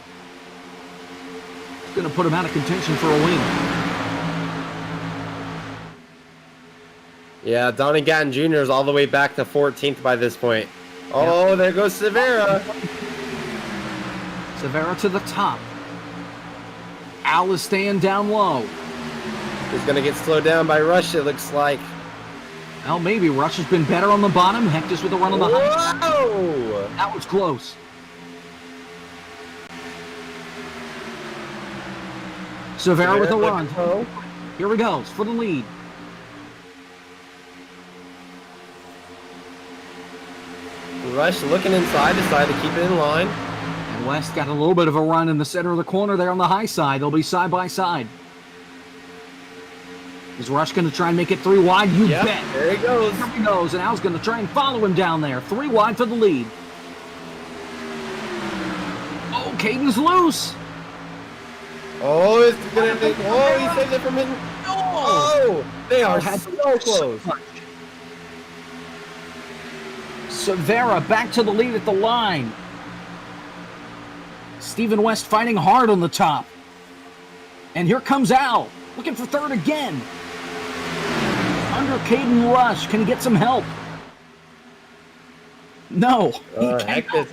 Speaker 1: It's going to put him out of contention for a win.
Speaker 2: Yeah, Donnie Gatton Jr. is all the way back to 14th by this point. Oh, yep. There goes Severa.
Speaker 1: Severa to the top. Al is staying down low.
Speaker 2: He's going to get slowed down by Rush, it looks like.
Speaker 1: Well, maybe Rush has been better on the bottom. Hectus with a run on the high.
Speaker 2: Whoa!
Speaker 1: That was close. Severa with a run. Here he goes for the lead.
Speaker 2: Rush looking inside, decided to keep it in line.
Speaker 1: And West got a little bit of a run in the center of the corner there on the high side. They'll be side by side. Is Rush going to try and make it 3 wide? You bet.
Speaker 2: There he goes.
Speaker 1: There he goes, and Al's going to try and follow him down there. 3 wide for the lead. Oh, Caden's loose.
Speaker 2: Oh, it's going to. Oh, he saved it from him. Oh, they are so close.
Speaker 1: Severa back to the lead at the line. Stephen West fighting hard on the top. And here comes Al, looking for third again. Under Caden Rush. Can he get some help? No.
Speaker 2: Hectus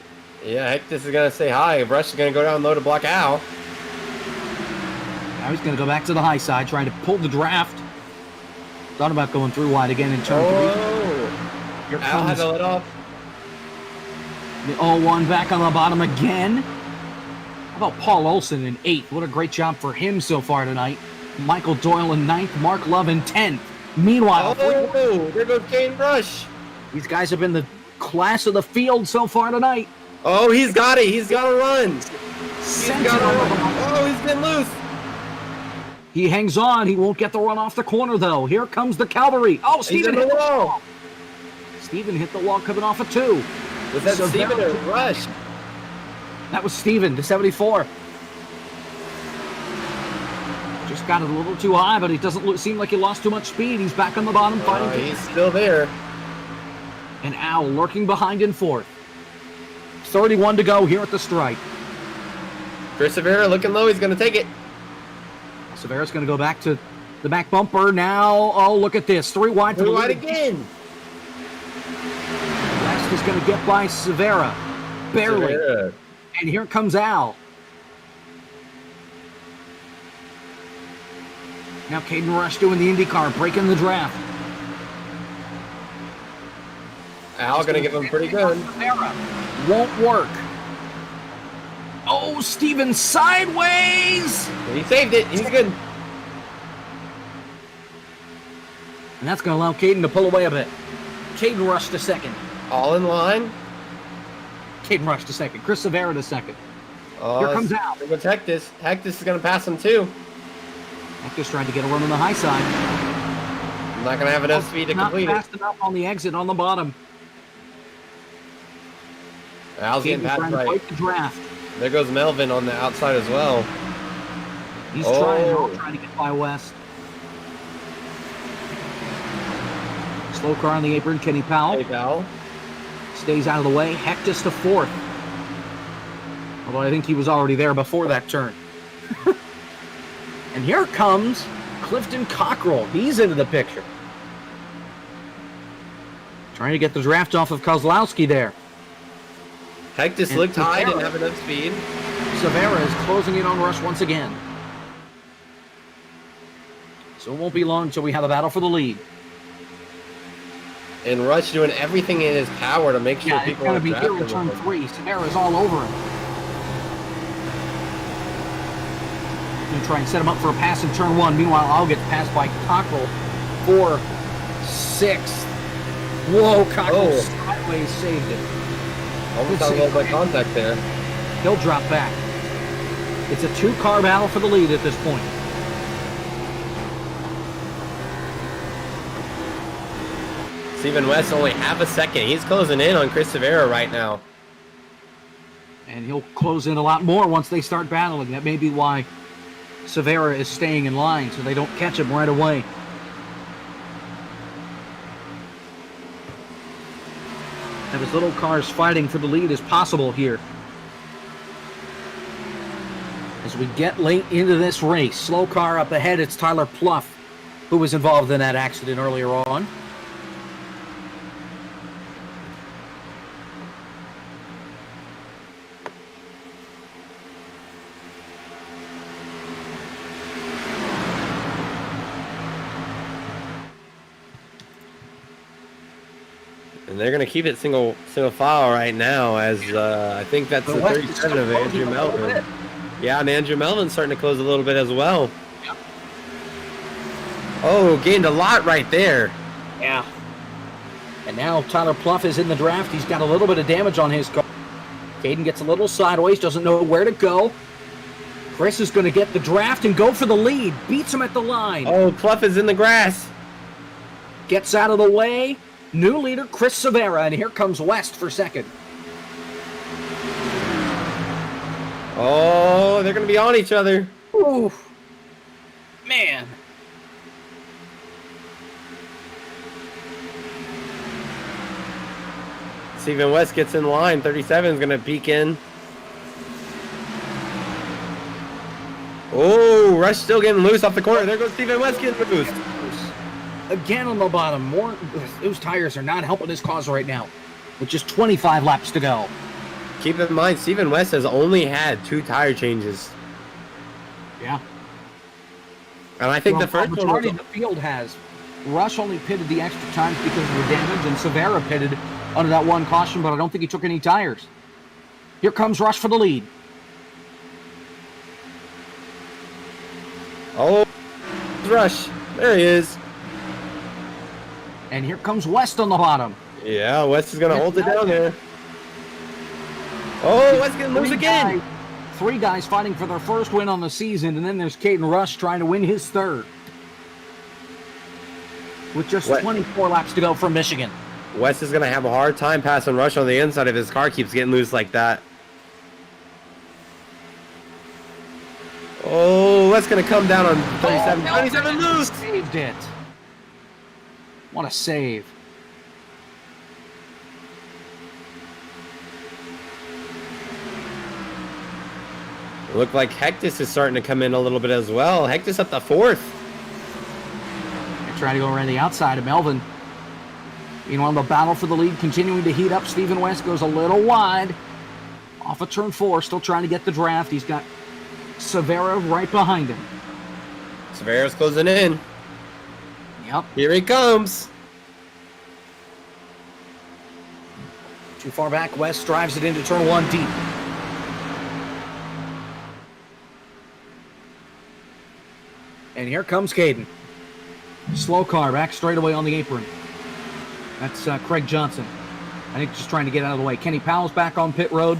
Speaker 2: is going to say hi. Rush is going to go down low to block Al.
Speaker 1: Now he's going to go back to the high side, trying to pull the draft. Thought about going 3 wide again in turn 3. Here
Speaker 2: Al had to let off.
Speaker 1: The 0-1 back on the bottom again. How about Paul Olson in 8th? What a great job for him so far tonight. Michael Doyle in 9th. Mark Love in 10th. Meanwhile,
Speaker 2: there goes Caden Rush.
Speaker 1: These guys have been the class of the field so far tonight.
Speaker 2: Oh, he's got it. He's got to run.
Speaker 1: Oh,
Speaker 2: he's been loose.
Speaker 1: He hangs on. He won't get the run off the corner, though. Here comes the cavalry. Oh, Steven hit the wall. Steven hit the wall coming off a 2.
Speaker 2: Was that Steven or Rush?
Speaker 1: That was Steven, the 74. Just got it a little too high, but it doesn't seem like he lost too much speed. He's back on the bottom fighting.
Speaker 2: He's still there.
Speaker 1: And Al lurking behind in 4th. 31 to go here at the stripe.
Speaker 2: Chris Severa looking low. He's going to take it.
Speaker 1: Severa's going to go back to the back bumper now. Oh, look at this. 3 wide for the lead
Speaker 2: again.
Speaker 1: West is going to get by Severa. Barely.
Speaker 2: Severa.
Speaker 1: And here comes Al. Now Caden Rush doing the IndyCar, breaking the draft.
Speaker 2: Al going to give him pretty good.
Speaker 1: Won't work. Oh, Steven sideways.
Speaker 2: He saved it. He's good.
Speaker 1: And that's going to allow Caden to pull away a bit. Caden Rush to second.
Speaker 2: All in line.
Speaker 1: Caden Rush to second. Chris Severa to second. Here comes Al.
Speaker 2: Here goes Hectus. Hectus is going to pass him too.
Speaker 1: Hectus trying to get a run on the high side.
Speaker 2: I'm not going to have enough speed to complete it.
Speaker 1: Not fast enough on the exit on the bottom.
Speaker 2: Al's getting past right.
Speaker 1: The draft.
Speaker 2: There goes Melvin on the outside as well.
Speaker 1: He's trying to get by West. Slow car on the apron, Kenny Powell. Stays out of the way. Hectus to 4th. Although I think he was already there before that turn. And here comes Clifton Cockrell. He's into the picture. Trying to get the draft off of Kozlowski there.
Speaker 2: Hectus looked high, didn't have enough speed.
Speaker 1: Severa is closing in on Rush once again. So it won't be long until we have a battle for the lead.
Speaker 2: And Rush doing everything in his power to make sure
Speaker 1: Yeah, it's
Speaker 2: people
Speaker 1: going
Speaker 2: are
Speaker 1: to be here in
Speaker 2: drafting
Speaker 1: turn
Speaker 2: with him.
Speaker 1: 3. Severa's all over him. You try and set him up for a pass in turn 1. Meanwhile, I'll get passed by Cockrell for 6th. Whoa, Cockrell sideways saved it.
Speaker 2: Almost had a little bit of contact there.
Speaker 1: He'll drop back. It's a 2-car battle for the lead at this point.
Speaker 2: Stephen West only half a second. He's closing in on Chris Severa right now.
Speaker 1: And he'll close in a lot more once they start battling. That may be why Severa is staying in line, so they don't catch him right away. Have as little cars fighting for the lead as possible here. As we get late into this race, slow car up ahead, it's Tyler Pluff, who was involved in that accident earlier on.
Speaker 2: And they're going to keep it single file right now as I think that's the 37 of Andrew Melvin. Yeah, and Andrew Melvin's starting to close a little bit as well.
Speaker 1: Yep.
Speaker 2: Oh, gained a lot right there.
Speaker 1: Yeah. And now Tyler Pluff is in the draft. He's got a little bit of damage on his car. Caden gets a little sideways, doesn't know where to go. Chris is going to get the draft and go for the lead. Beats him at the line.
Speaker 2: Oh, Pluff is in the grass.
Speaker 1: Gets out of the way. New leader, Chris Severa, and here comes West for second.
Speaker 2: Oh, they're going to be on each other.
Speaker 1: Ooh. Man.
Speaker 2: Stephen West gets in line. 37 is going to peek in. Oh, Rush still getting loose off the corner. There goes Stephen West getting loose.
Speaker 1: Again on the bottom. Those tires are not helping his cause right now. With just 25 laps to go.
Speaker 2: Keep in mind, Stephen West has only had 2 tire changes.
Speaker 1: Yeah.
Speaker 2: And I think the first one
Speaker 1: majority
Speaker 2: was...
Speaker 1: of the field has. Rush only pitted the extra times because of the damage, and Severa pitted under that one caution, but I don't think he took any tires. Here comes Rush for the lead.
Speaker 2: Oh, Rush. There he is.
Speaker 1: And here comes West on the bottom.
Speaker 2: Yeah, West is going to hold it down there. Oh, West getting loose again.
Speaker 1: 3 guys fighting for their first win on the season, and then there's Caden Rush trying to win his third. With just 24 laps to go from Michigan.
Speaker 2: West is going to have a hard time passing Rush on the inside if his car keeps getting loose like that. Oh, West's going to come down on 37. 27 loose.
Speaker 1: Saved it. What a save.
Speaker 2: It looked like Hectus is starting to come in a little bit as well. Hectus up to 4th.
Speaker 1: They're trying to go around the outside of Melvin. Meanwhile, the battle for the lead continuing to heat up. Stephen West goes a little wide. Off of turn 4, still trying to get the draft. He's got Severa right behind him.
Speaker 2: Severa's closing in.
Speaker 1: Yep.
Speaker 2: Here he comes.
Speaker 1: Too far back. West drives it into turn 1 deep. And here comes Caden. Slow car back straight away on the apron. That's Craig Johnson. I think just trying to get out of the way. Kenny Powell's back on pit road.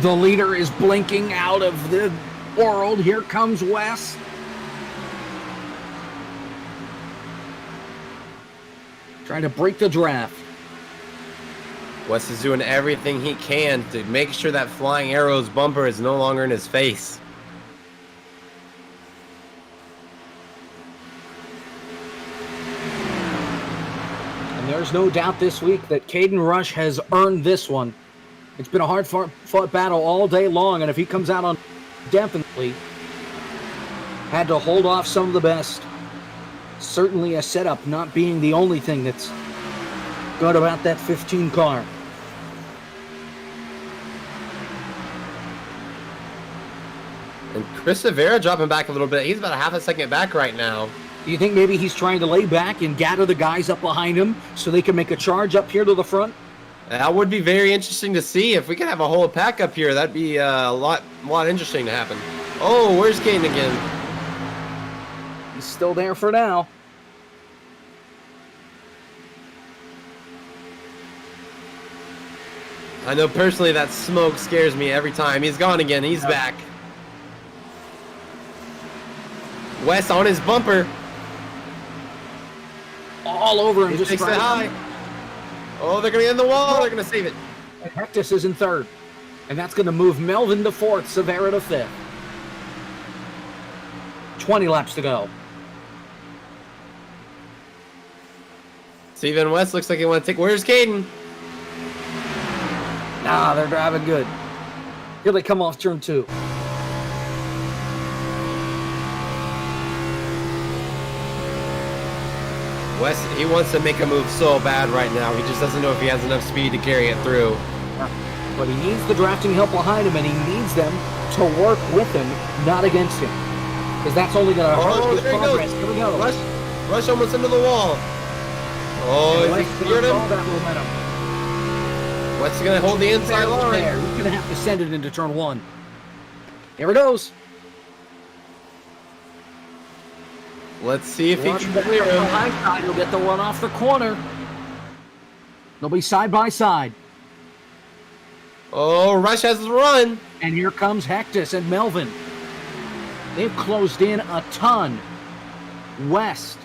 Speaker 1: The leader is blinking out of the world. Here comes West. Trying to break the draft.
Speaker 2: West is doing everything he can to make sure that Flying Arrow's bumper is no longer in his face.
Speaker 1: And there's no doubt this week that Caden Rush has earned this one. It's been a hard-fought battle all day long, and if he comes out on definitely, Had to hold off some of the best. Certainly a setup not being the only thing that's good about that 15 car.
Speaker 2: And Chris Severa dropping back a little bit. He's about a half a second back right now.
Speaker 1: Do you think maybe he's trying to lay back and gather the guys up behind him so they can make a charge up here to the front?
Speaker 2: That would be very interesting to see. If we could have a whole pack up here, that'd be a lot interesting to happen. Oh, where's Caden again?
Speaker 1: He's still there for now.
Speaker 2: I know personally that smoke scares me every time. He's gone again. He's back. Wes on his bumper.
Speaker 1: All over him.
Speaker 2: He
Speaker 1: Just
Speaker 2: takes it high. Oh, they're going to get in the wall. They're going to save it.
Speaker 1: And Hectus is in third. And that's going to move Melvin to fourth, Severa to fifth. 20 laps to go.
Speaker 2: Steven West looks like he wants to take. Where's Caden?
Speaker 1: Nah, they're driving good. Here they come off turn 2.
Speaker 2: Wes, he wants to make a move so bad right now. He just doesn't know if he has enough speed to carry it through.
Speaker 1: But he needs the drafting help behind him, and he needs them to work with him, not against him. Because that's only going to hurt his progress. Here we go.
Speaker 2: Rush almost into the wall. Oh,
Speaker 1: And
Speaker 2: is he cleared him?
Speaker 1: that momentum.
Speaker 2: Wes is going to hold the inside line.
Speaker 1: There. He's going to have to send it into turn 1. Here it goes.
Speaker 2: Let's see if he
Speaker 1: Rush
Speaker 2: can
Speaker 1: back
Speaker 2: clear
Speaker 1: on the
Speaker 2: him.
Speaker 1: high side. He'll get the run off the corner. They'll be side by side.
Speaker 2: Oh, Rush has the run.
Speaker 1: And here comes Hectus and Melvin. They've closed in a ton. West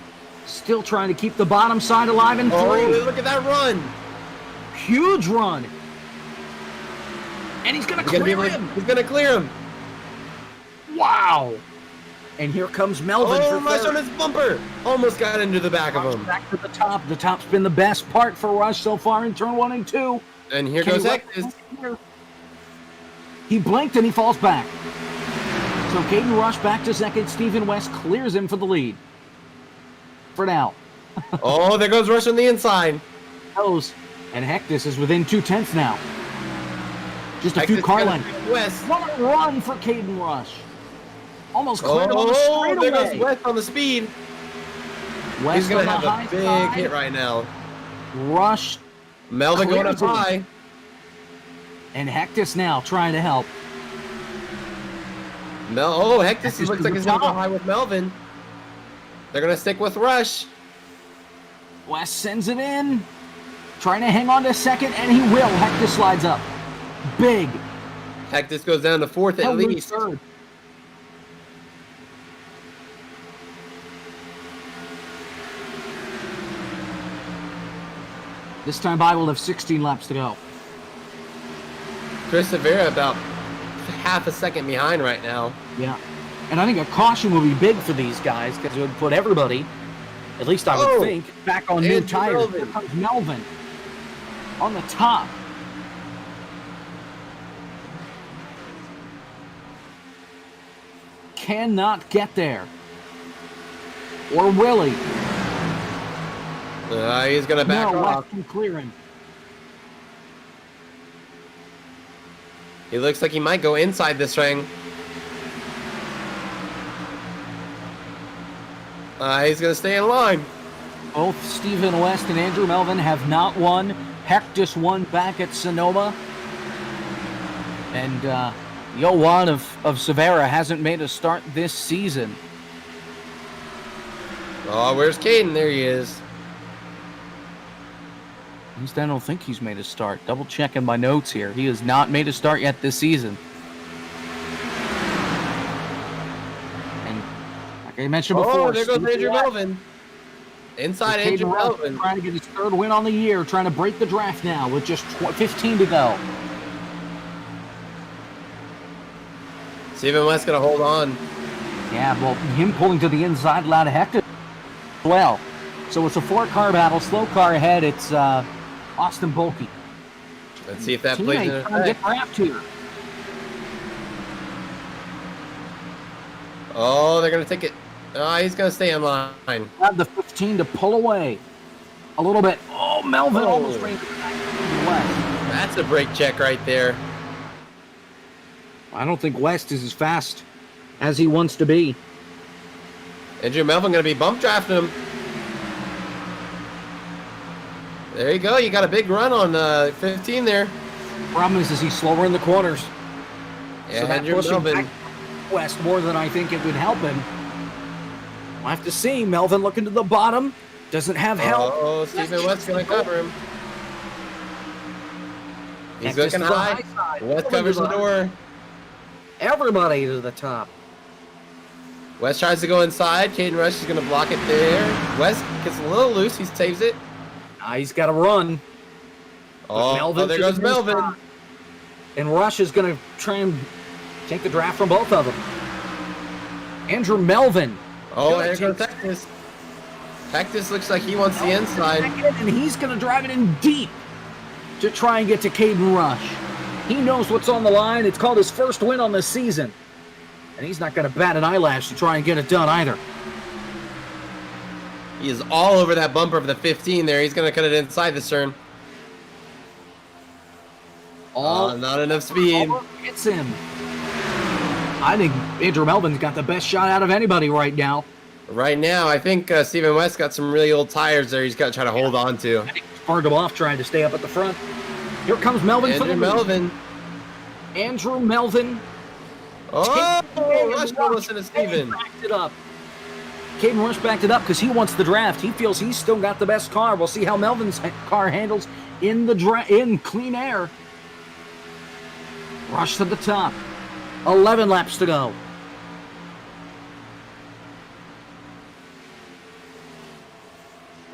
Speaker 1: still trying to keep the bottom side alive in 3.
Speaker 2: Oh, look at that run.
Speaker 1: Huge run. And he's going to clear him.
Speaker 2: He's going to clear him.
Speaker 1: Wow. And here comes Melvin
Speaker 2: Oh,
Speaker 1: for
Speaker 2: Rush
Speaker 1: third.
Speaker 2: on his bumper. Almost got into the back of him.
Speaker 1: Back to the top. The top's been the best part for Rush so far in turn 1 and 2.
Speaker 2: And here
Speaker 1: Can
Speaker 2: goes
Speaker 1: he
Speaker 2: Hectus.
Speaker 1: He blinked and he falls back. So Caden Rush back to second. Stephen West clears him for the lead. For now.
Speaker 2: Oh, there goes Rush on the inside.
Speaker 1: And Hectus is within 2/10 now. Just a few
Speaker 2: Hectus
Speaker 1: car
Speaker 2: gonna
Speaker 1: lengths.
Speaker 2: beat West.
Speaker 1: What a run for Caden Rush. Almost cleared him on the
Speaker 2: Oh,
Speaker 1: straightaway.
Speaker 2: there goes West on the speed.
Speaker 1: West
Speaker 2: He's going
Speaker 1: on
Speaker 2: to
Speaker 1: the
Speaker 2: have
Speaker 1: high
Speaker 2: a big
Speaker 1: side.
Speaker 2: hit right now.
Speaker 1: Rush
Speaker 2: Melvin going up
Speaker 1: clears him.
Speaker 2: high.
Speaker 1: and Hectus now trying to help.
Speaker 2: Hectus
Speaker 1: Hectus
Speaker 2: looks
Speaker 1: to
Speaker 2: like
Speaker 1: the
Speaker 2: he's going to go
Speaker 1: top.
Speaker 2: high with Melvin. They're going to stick with Rush.
Speaker 1: West sends it in. Trying to hang on to second, and he will. Hectus slides up. Big.
Speaker 2: Hectus goes down to fourth at
Speaker 1: He'll lose
Speaker 2: least.
Speaker 1: third. This time by will have 16 laps to go.
Speaker 2: Chris Severa about half a second behind right now.
Speaker 1: Yeah. And I think a caution will be big for these guys because it would put everybody, at least I would think, back on new
Speaker 2: Andrew
Speaker 1: tires.
Speaker 2: Melvin.
Speaker 1: Here comes Melvin on the top. Cannot get there. Or will he?
Speaker 2: He's going to back
Speaker 1: No,
Speaker 2: off.
Speaker 1: West can clear him.
Speaker 2: He looks like he might go inside this ring. He's going to stay in line.
Speaker 1: Both Stephen West and Andrew Melvin have not won. Hectus won back at Sonoma. And Yoan of Severa hasn't made a start this season.
Speaker 2: Oh, where's Caden? There he is.
Speaker 1: At least I don't think he's made a start. Double checking my notes here. He has not made a start yet this season. And like I mentioned before,
Speaker 2: Oh, there goes
Speaker 1: Stephen
Speaker 2: Andrew
Speaker 1: West
Speaker 2: Melvin. Inside
Speaker 1: with
Speaker 2: Andrew
Speaker 1: Caden Rush
Speaker 2: Melvin.
Speaker 1: trying to get his third win on the year, trying to break the draft now with just 15 to go.
Speaker 2: Stephen West going to hold on.
Speaker 1: Yeah, well, him pulling to the inside allowed Hector as well. So it's a 4-car battle. Slow car ahead. It's Austin Bulkey.
Speaker 2: Let's see if that plays in
Speaker 1: Teammate trying to get
Speaker 2: effect.
Speaker 1: wrapped here.
Speaker 2: Oh, they're going to take it. Oh, he's going to stay in line.
Speaker 1: Have the 15 to pull away a little bit. Oh, Melvin almost ran to the West.
Speaker 2: That's a brake check right there.
Speaker 1: I don't think West is as fast as he wants to be.
Speaker 2: Andrew Melvin going to be bump drafting him. There you go. You got a big run on 15 there.
Speaker 1: Problem is he's slower in the corners.
Speaker 2: Yeah,
Speaker 1: So that
Speaker 2: Andrew
Speaker 1: pushing
Speaker 2: Melvin.
Speaker 1: back West more than I think it would help him. We'll have to see. Melvin looking to the bottom. Doesn't have help.
Speaker 2: Oh, Stephen West's going to cover him. He's
Speaker 1: Next
Speaker 2: looking
Speaker 1: is the
Speaker 2: high.
Speaker 1: high side.
Speaker 2: West covers the door.
Speaker 1: Everybody to the top.
Speaker 2: West tries to go inside. Caden Rush is going to block it there. West gets a little loose. He saves it.
Speaker 1: He's got to run.
Speaker 2: Oh, there goes Melvin.
Speaker 1: And Rush is going to try and take the draft from both of them. Andrew Melvin.
Speaker 2: Oh, there goes Hectus. Hectus looks like he wants the inside.
Speaker 1: And he's going to drive it in deep to try and get to Caden Rush. He knows what's on the line. It's called his first win on the season. And he's not going to bat an eyelash to try and get it done either.
Speaker 2: He is all over that bumper of the 15 there. He's going to cut it inside this turn. Not enough speed.
Speaker 1: Hits him. I think Andrew Melvin's got the best shot out of anybody right now.
Speaker 2: Right now, I think Stephen West got some really old tires there he's got to try to hold on to.
Speaker 1: Burned him off trying to stay up at the front. Here comes Melvin.
Speaker 2: Andrew Melvin.
Speaker 1: Andrew Melvin.
Speaker 2: Oh, Rush almost into Stephen.
Speaker 1: Backed it up. Caden Rush backed it up because he wants the draft. He feels he's still got the best car. We'll see how Melvin's car handles in the in clean air. Rush to the top. 11 laps to go.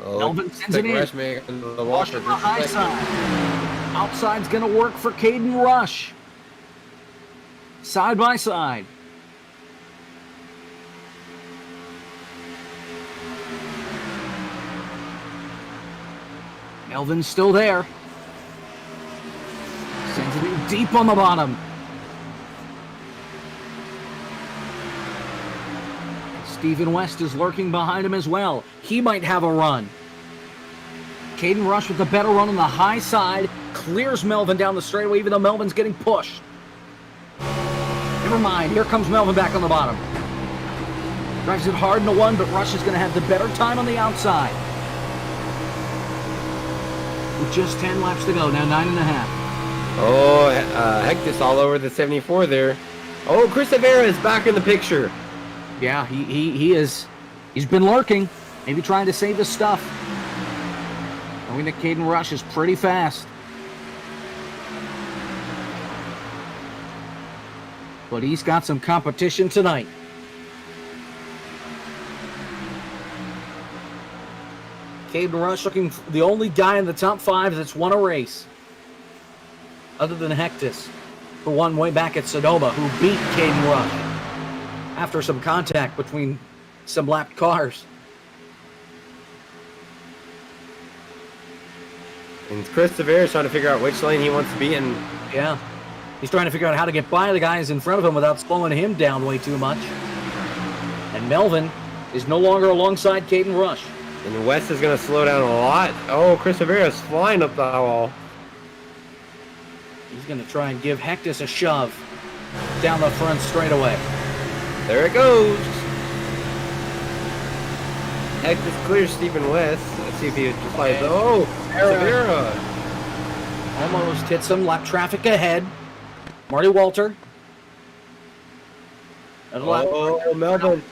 Speaker 2: Oh,
Speaker 1: Melvin sends it in.
Speaker 2: Rush making the
Speaker 1: Rush
Speaker 2: washer.
Speaker 1: on the high side. Outside's going to work for Caden Rush. Side by side. Melvin's still there. Sends it in deep on the bottom. Stephen West is lurking behind him as well. He might have a run. Caden Rush with the better run on the high side. Clears Melvin down the straightaway, even though Melvin's getting pushed. Never mind. Here comes Melvin back on the bottom. Drives it hard in the one, but Rush is going to have the better time on the outside. With just 10 laps to go, now 9.5.
Speaker 2: Oh, Hectus all over the 74 there. Oh, Chris Rivera is back in the picture.
Speaker 1: Yeah, he is. He's been lurking, maybe trying to save his stuff. Knowing that Caden Rush is pretty fast. But he's got some competition tonight. Caden Rush looking the only guy in the top 5 that's won a race. Other than Hectus, who won way back at Sonoma, who beat Caden Rush after some contact between some lapped cars.
Speaker 2: And Chris Rivera is trying to figure out which lane he wants to be in.
Speaker 1: Yeah. He's trying to figure out how to get by the guys in front of him without slowing him down way too much. And Melvin is no longer alongside Caden Rush.
Speaker 2: And West is going to slow down a lot. Oh, Chris Rivera is flying up the wall.
Speaker 1: He's going to try and give Hectus a shove down the front straightaway.
Speaker 2: There it goes. Hectus clears Stephen West. Let's see if he just flies. Oh, Rivera.
Speaker 1: Almost hits him. Lap traffic ahead. Marty Walter.
Speaker 2: Oh, Melvin.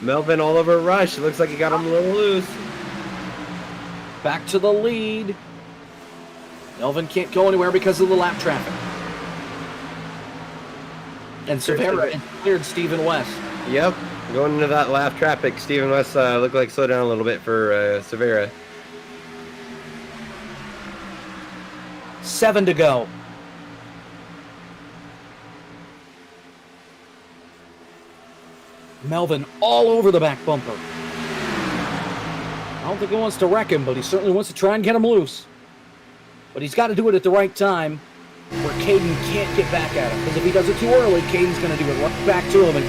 Speaker 2: Melvin all over Rush. It looks like he got him a little loose.
Speaker 1: Back to the lead. Melvin can't go anywhere because of the lap traffic. And Severa cleared Stephen West.
Speaker 2: Yep. Going into that lap traffic, Stephen West looked like slowed down a little bit for Severa.
Speaker 1: 7 to go. Melvin all over the back bumper. I don't think he wants to wreck him, but he certainly wants to try and get him loose. But he's got to do it at the right time where Caden can't get back at him. Because if he does it too early, Caden's going to do it right back to him and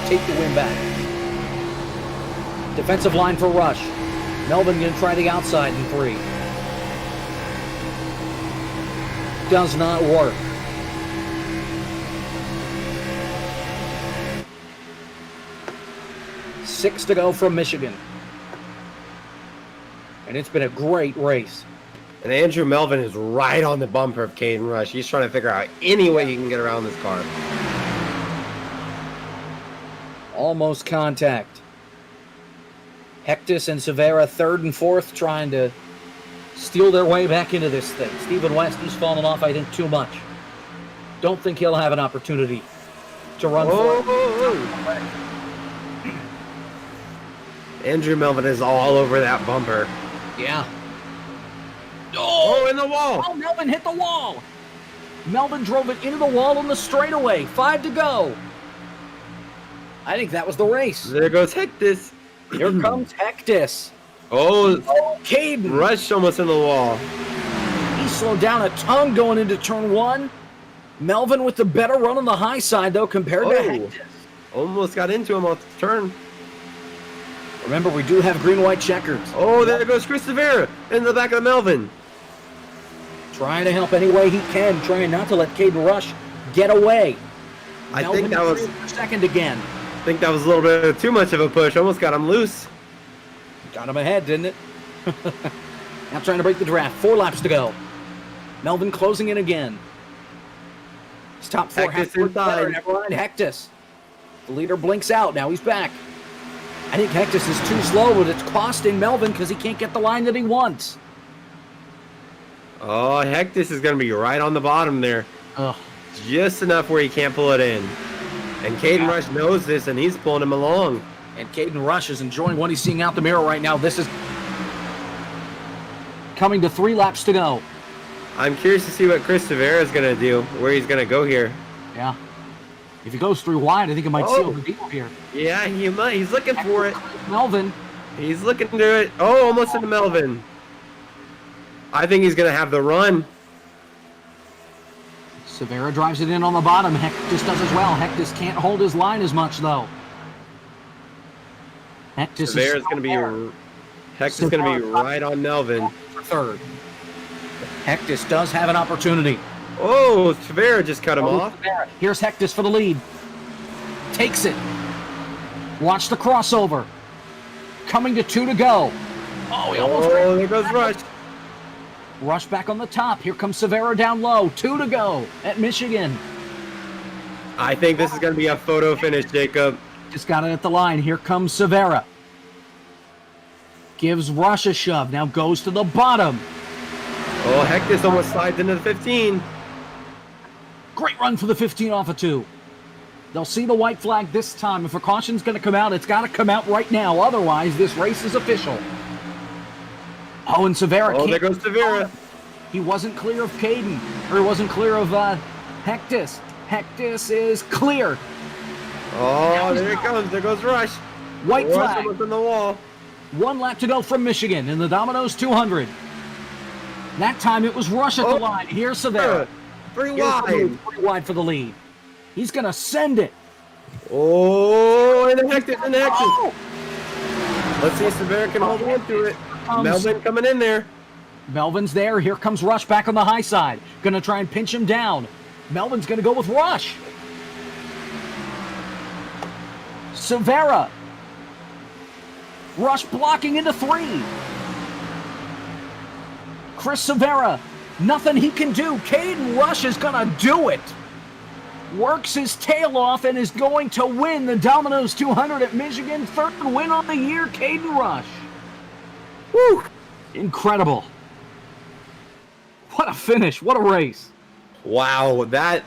Speaker 1: take the win back. Defensive line for Rush. Melvin going to try the outside in 3. Does not work. Six to go from Michigan. And it's been a great race.
Speaker 2: And Andrew Melvin is right on the bumper of Caden Rush. He's trying to figure out any way he can get around this car.
Speaker 1: Almost contact. Hectus and Severa, 3rd and 4th, trying to steal their way back into this thing. Stephen West, he's fallen off, I think, too much. Don't think he'll have an opportunity to run forward.
Speaker 2: Andrew Melvin is all over that bumper.
Speaker 1: Yeah.
Speaker 2: Oh, in the wall.
Speaker 1: Oh, Melvin hit the wall. Melvin drove it into the wall on the straightaway. 5 to go. I think that was the race.
Speaker 2: There goes Hectus.
Speaker 1: Here comes Hectus.
Speaker 2: Oh,
Speaker 1: Caden.
Speaker 2: Rush almost in the wall.
Speaker 1: He slowed down a ton going into turn 1. Melvin with the better run on the high side, though, compared to Hectus.
Speaker 2: Almost got into him off the turn.
Speaker 1: Remember, we do have green-white checkers.
Speaker 2: Oh, there goes Chris Severa in the back of Melvin.
Speaker 1: Trying to help any way he can, trying not to let Caden Rush get away.
Speaker 2: I
Speaker 1: Melvin
Speaker 2: think that was
Speaker 1: second again.
Speaker 2: I think that was a little bit too much of a push. Almost got him loose.
Speaker 1: Got him ahead, didn't it? Now trying to break the draft. 4 laps to go. Melvin closing in again. His top 4
Speaker 2: Hectus inside.
Speaker 1: Hectus. The leader blinks out. Now he's back. I think Hectus is too slow, but it's costing Melvin because he can't get the line that he wants.
Speaker 2: Oh, Hectus is going to be right on the bottom there.
Speaker 1: Ugh.
Speaker 2: Just enough where he can't pull it in. And Caden Rush knows this, and he's pulling him along.
Speaker 1: And Caden Rush is enjoying what he's seeing out the mirror right now. This is coming to 3 laps to go.
Speaker 2: I'm curious to see what Chris Severa is going to do, where he's going to go here.
Speaker 1: Yeah. If he goes 3 wide, I think it might seal the deal here.
Speaker 2: Yeah, he might. He's looking for it.
Speaker 1: Melvin.
Speaker 2: He's looking to do it. Oh, almost into Melvin. I think he's going to have the run.
Speaker 1: Severa drives it in on the bottom. Hectus does as well. Hectus can't hold his line as much, though. Hectus
Speaker 2: Severa's going to be right on Melvin.
Speaker 1: For 3rd. Hectus does have an opportunity.
Speaker 2: Oh, Severa just cut him off.
Speaker 1: Severa. Here's Hectus for the lead. Takes it. Watch the crossover. Coming to 2 to go. Oh, he almost
Speaker 2: there goes Rush.
Speaker 1: Rush back on the top. Here comes Severa down low. 2 to go at Michigan.
Speaker 2: I think this is going to be a photo finish, Jacob.
Speaker 1: Just got it at the line. Here comes Severa. Gives Rush a shove. Now goes to the bottom.
Speaker 2: Oh, Hectus almost slides into the 15.
Speaker 1: Great run for the 15 off of 2. They'll see the white flag this time. If a caution's going to come out, it's got to come out right now. Otherwise, this race is official. Oh, and Severa can't.
Speaker 2: Oh, there goes Severa.
Speaker 1: He wasn't clear of Caden. Or he wasn't clear of Hectus. Hectus is clear.
Speaker 2: Oh, there it comes. There goes Rush.
Speaker 1: White
Speaker 2: Rush
Speaker 1: flag.
Speaker 2: almost in the wall.
Speaker 1: 1 lap to go from Michigan in the Domino's 200. That time it was Rush at the line. Here's Severa.
Speaker 2: 3
Speaker 1: Here's
Speaker 2: wide.
Speaker 1: 3 wide for the lead. He's going to send it.
Speaker 2: Oh, and Hectus,
Speaker 1: Oh!
Speaker 2: Let's see if Severa can hold on to it. Melvin coming in there.
Speaker 1: Melvin's there. Here comes Rush back on the high side. Going to try and pinch him down. Melvin's going to go with Rush. Severa. Rush blocking into 3. Chris Severa. Nothing he can do. Caden Rush is going to do it. Works his tail off and is going to win the Domino's 200 at Michigan. 3rd win on the year, Caden Rush. Woo! Incredible. What a finish. What a race.
Speaker 2: Wow, that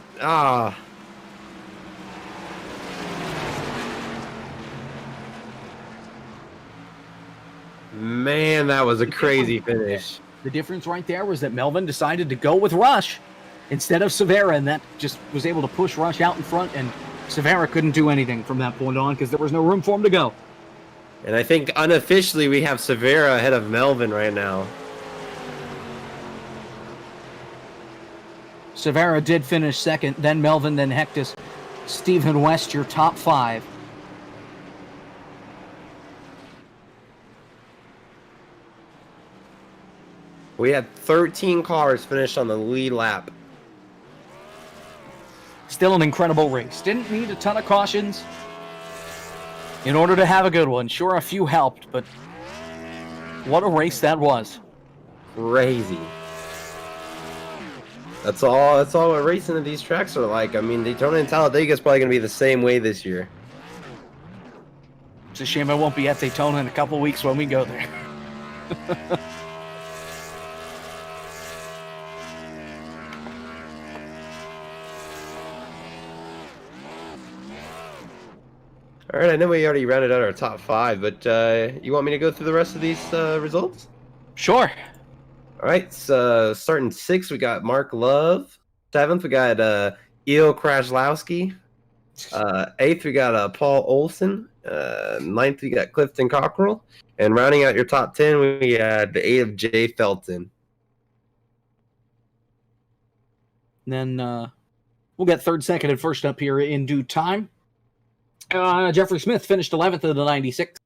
Speaker 2: man, that was a crazy finish.
Speaker 1: The difference right there was that Melvin decided to go with Rush instead of Severa, and that just was able to push Rush out in front, and Severa couldn't do anything from that point on because there was no room for him to go.
Speaker 2: And I think unofficially we have Severa ahead of Melvin right now.
Speaker 1: Severa did finish 2nd, then Melvin, then Hectus. Stephen West, your top 5.
Speaker 2: We had 13 cars finish on the lead lap.
Speaker 1: Still an incredible race. Didn't need a ton of cautions in order to have a good one. Sure, a few helped, but what a race that was.
Speaker 2: Crazy. That's all what racing at these tracks are like. I mean, Daytona and Talladega is probably going to be the same way this year.
Speaker 1: It's a shame I won't be at Daytona in a couple weeks when we go there.
Speaker 2: All right, I know we already rounded out our top 5, but you want me to go through the rest of these results?
Speaker 1: Sure.
Speaker 2: All right, so starting 6th, we got Mark Love. 7th, we got Eel Kraszlowski. 8th, we got Paul Olson. 9th, we got Clifton Cockrell. And rounding out your top 10, we had the 8th of Jay Felton.
Speaker 1: And then we'll get 3rd, 2nd, and 1st up here in due time. Jeffrey Smith finished 11th of the 96.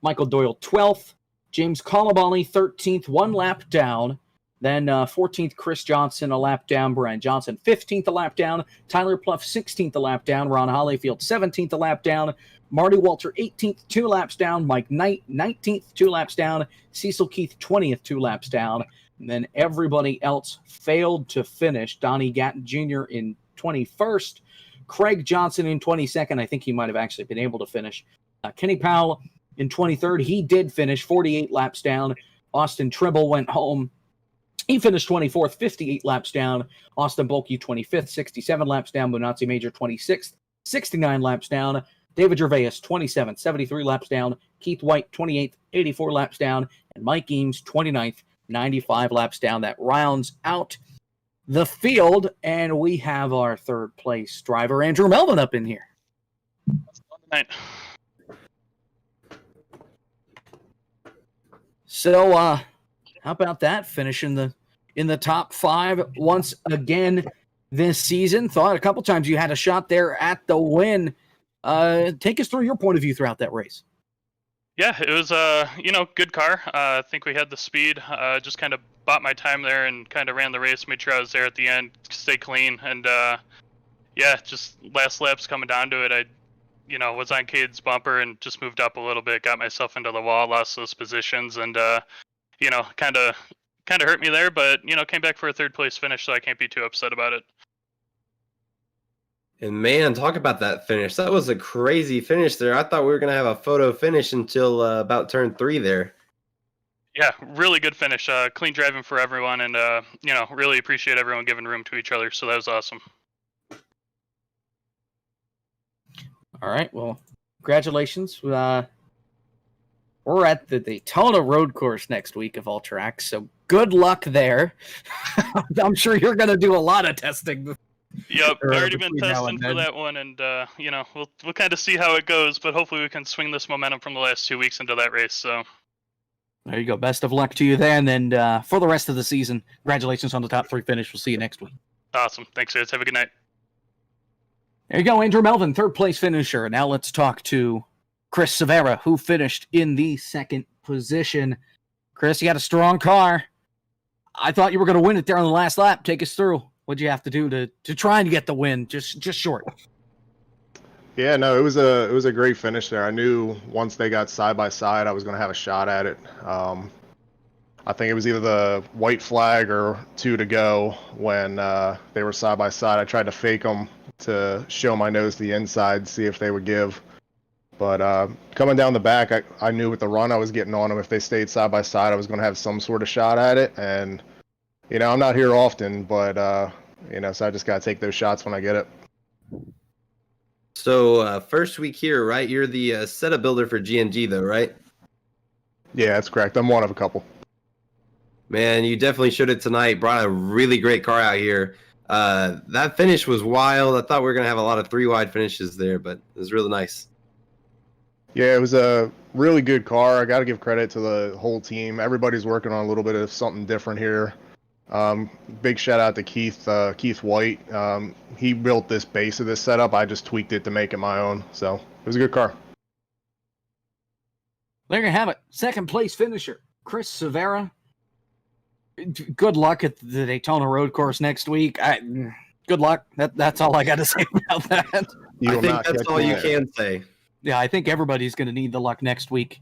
Speaker 1: Michael Doyle 12th. James Colabali 13th, 1 lap down. Then 14th, Chris Johnson, a lap down. Brian Johnson 15th, a lap down. Tyler Pluff 16th, a lap down. Ron Hollyfield 17th, a lap down. Marty Walter 18th, 2 laps down. Mike Knight 19th, 2 laps down. Cecil Keith 20th, 2 laps down. And then everybody else failed to finish. Donnie Gatton Jr. in 21st. Craig Johnson in 22nd. I think he might have actually been able to finish. Kenny Powell in 23rd. He did finish 48 laps down. Austin Tribble went home. He finished 24th, 58 laps down. Austin Bulkey 25th, 67 laps down. Munatzi Major 26th, 69 laps down. David Gervais 27th, 73 laps down. Keith White 28th, 84 laps down. And Mike Eames 29th, 95 laps down. That rounds out the field, and we have our 3rd place driver, Andrew Melvin, up in here. So, how about that? Finishing in the top 5 once again this season. Thought a couple times you had a shot there at the win. Take us through your point of view throughout that race.
Speaker 5: Yeah, it was good car. I think we had the speed. Just kind of bought my time there and kind of ran the race, made sure I was there at the end, stay clean, and just last laps coming down to it, I was on Cade's bumper and just moved up a little bit, got myself into the wall, lost those positions, and kind of hurt me there, but came back for a 3rd place finish, so I can't be too upset about it.
Speaker 2: And man, talk about that finish. That was a crazy finish there. I thought we were going to have a photo finish until about turn 3 there.
Speaker 5: Yeah, really good finish. Clean driving for everyone, and really appreciate everyone giving room to each other, so that was awesome.
Speaker 1: All right, well, congratulations. We're at the Daytona Road Course next week of all tracks, so good luck there. I'm sure you're going to do a lot of testing.
Speaker 5: Yep, already been testing for that one, and we'll kind of see how it goes, but hopefully we can swing this momentum from the last 2 weeks into that race. So
Speaker 1: there you go. Best of luck to you there, and then for the rest of the season, congratulations on the top 3 finish. We'll see you next week.
Speaker 5: Awesome. Thanks, guys. Have a good night.
Speaker 1: There you go, Andrew Melvin, 3rd place finisher. Now let's talk to Chris Severa, who finished in the 2nd position. Chris, you got a strong car. I thought you were going to win it there on the last lap. Take us through. What'd you have to do to try and get the win? Just short.
Speaker 6: Yeah, no, it was a great finish there. I knew once they got side by side, I was going to have a shot at it. I think it was either the white flag or 2 to go when they were side by side. I tried to fake them to show my nose to the inside, see if they would give. But coming down the back, I knew with the run I was getting on them, if they stayed side by side, I was going to have some sort of shot at it. And, I'm not here often, but, so I just got to take those shots when I get it.
Speaker 2: So first week here, right? You're the setup builder for G&G, though, right?
Speaker 6: Yeah, that's correct. I'm one of a couple.
Speaker 2: Man, you definitely showed it tonight. Brought a really great car out here. That finish was wild. I thought we were going to have a lot of 3-wide finishes there, but it was really nice.
Speaker 6: Yeah, it was a really good car. I got to give credit to the whole team. Everybody's working on a little bit of something different here. Big shout out to Keith White. He built this base of this setup. I just tweaked it to make it my own. So it was a good car.
Speaker 1: There you have it. 2nd place finisher, Chris Severa. good luck at the Daytona Road Course next week. Good luck. That's all I got to say about that.
Speaker 6: You
Speaker 2: I
Speaker 6: will
Speaker 2: think
Speaker 6: not
Speaker 2: that's
Speaker 6: get
Speaker 2: all you
Speaker 6: there.
Speaker 2: can say.
Speaker 1: Yeah, I think everybody's going to need the luck next week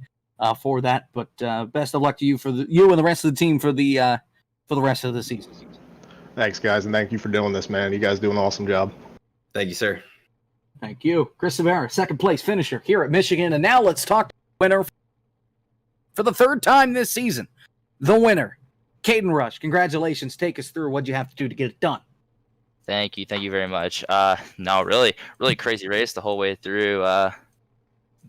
Speaker 1: for that. But best of luck to you you and the rest of the team for the rest of the season.
Speaker 6: Thanks, guys, and thank you for doing this, man. You guys do an awesome job.
Speaker 2: Thank you, sir.
Speaker 1: Thank you. Chris Severa, second place finisher here at Michigan. And now let's talk to the winner for the third time this season. The winner, Caden Rush. Congratulations. Take us through what you have to do to get it done.
Speaker 7: Thank you very much. No, really crazy race the whole way through.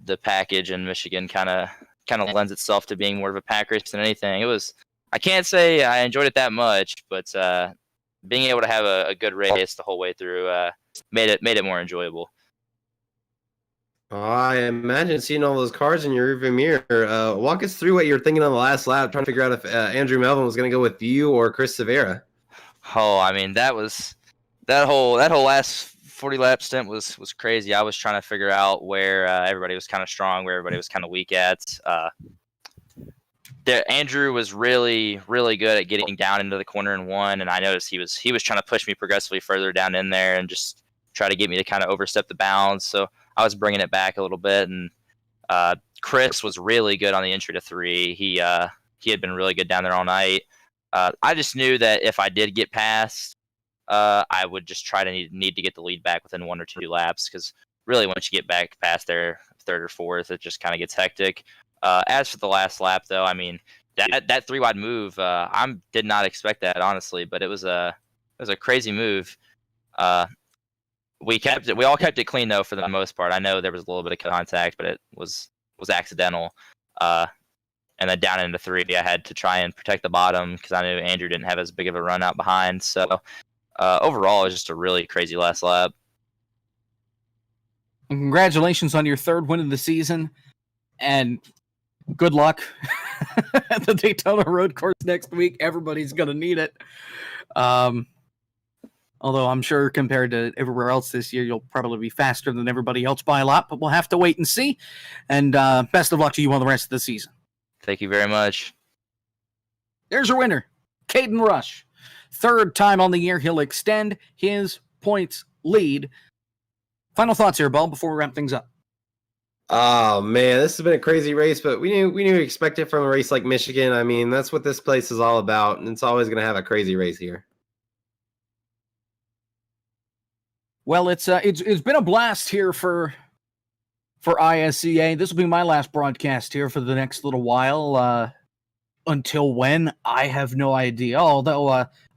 Speaker 7: The package in Michigan kind of lends itself to being more of a pack race than anything. I can't say I enjoyed it that much, but being able to have a good race the whole way through made it more enjoyable.
Speaker 2: I imagine seeing all those cars in your rearview mirror. Walk us through what you were thinking on the last lap, trying to figure out if Andrew Melvin was going to go with you or Chris Severa.
Speaker 7: Oh, I mean that whole last 40 lap stint was crazy. I was trying to figure out where everybody was kind of strong, where everybody was kind of weak at. Andrew was really good at getting down into the corner in one, and I noticed he was trying to push me progressively further down in there and just try to get me to kind of overstep the bounds. So I was bringing it back a little bit, and Chris was really good on the entry to 3. He had been really good down there all night. I just knew that if I did get past, I would just try to need to get the lead back within 1 or 2 laps, because really once you get back past there, 3rd or 4th, it just kind of gets hectic. As for the last lap, though, I mean that 3 wide move, I did not expect that, honestly, but it was a crazy move. We all kept it clean though for the most part. I know there was a little bit of contact, but it was accidental. And then down into 3, I had to try and protect the bottom because I knew Andrew didn't have as big of a run out behind. So overall, it was just a really crazy last lap.
Speaker 1: And congratulations on your 3rd win of the season, and good luck at the Daytona Road Course next week. Everybody's going to need it. Although I'm sure compared to everywhere else this year, you'll probably be faster than everybody else by a lot, but we'll have to wait and see. And best of luck to you on the rest of the season.
Speaker 7: Thank you very much.
Speaker 1: There's your winner, Caden Rush. 3rd time on the year, he'll extend his points lead. Final thoughts here, Bo, before we wrap things up.
Speaker 2: Oh man, this has been a crazy race, but we knew to expect it from a race like Michigan. I mean, that's what this place is all about, and it's always going to have a crazy race here.
Speaker 1: Well, it's been a blast here for ISCA. This will be my last broadcast here for the next little while. Until when, I have no idea. Although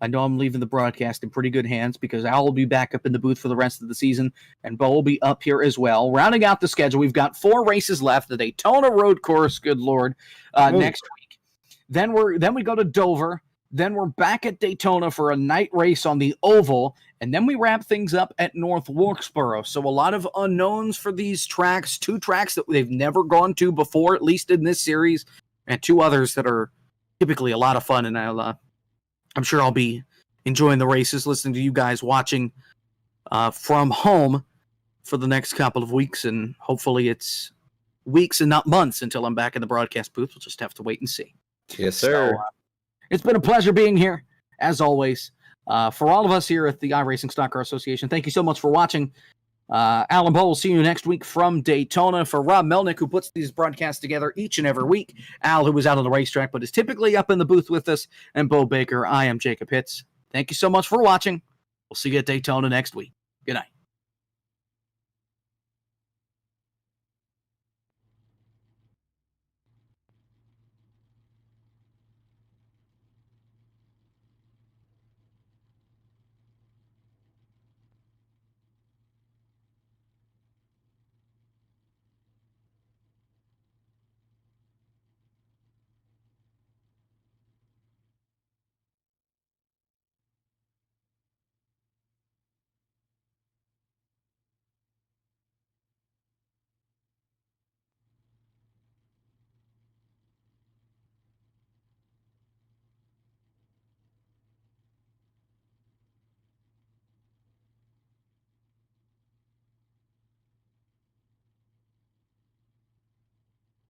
Speaker 1: I know I'm leaving the broadcast in pretty good hands because Al will be back up in the booth for the rest of the season, and Bo will be up here as well. Rounding out the schedule, we've got 4 races left. The Daytona Road Course, good Lord, next week. Then we go to Dover. Then we're back at Daytona for a night race on the Oval, and then we wrap things up at North Wilkesboro. So a lot of unknowns for these tracks, 2 tracks that they've never gone to before, at least in this series, and 2 others that are typically a lot of fun, and I'm sure I'll be enjoying the races, listening to you guys watching from home for the next couple of weeks, and hopefully it's weeks and not months until I'm back in the broadcast booth. We'll just have to wait and see.
Speaker 2: Yes, sir.
Speaker 1: So, it's been a pleasure being here, as always. For all of us here at the iRacing Stock Car Association, thank you so much for watching. Alan Bowe will see you next week from Daytona. For Rob Melnick, who puts these broadcasts together each and every week, Al, who was out on the racetrack but is typically up in the booth with us, and Bo Baker, I am Jacob Hitz. Thank you so much for watching. We'll see you at Daytona next week. Good night.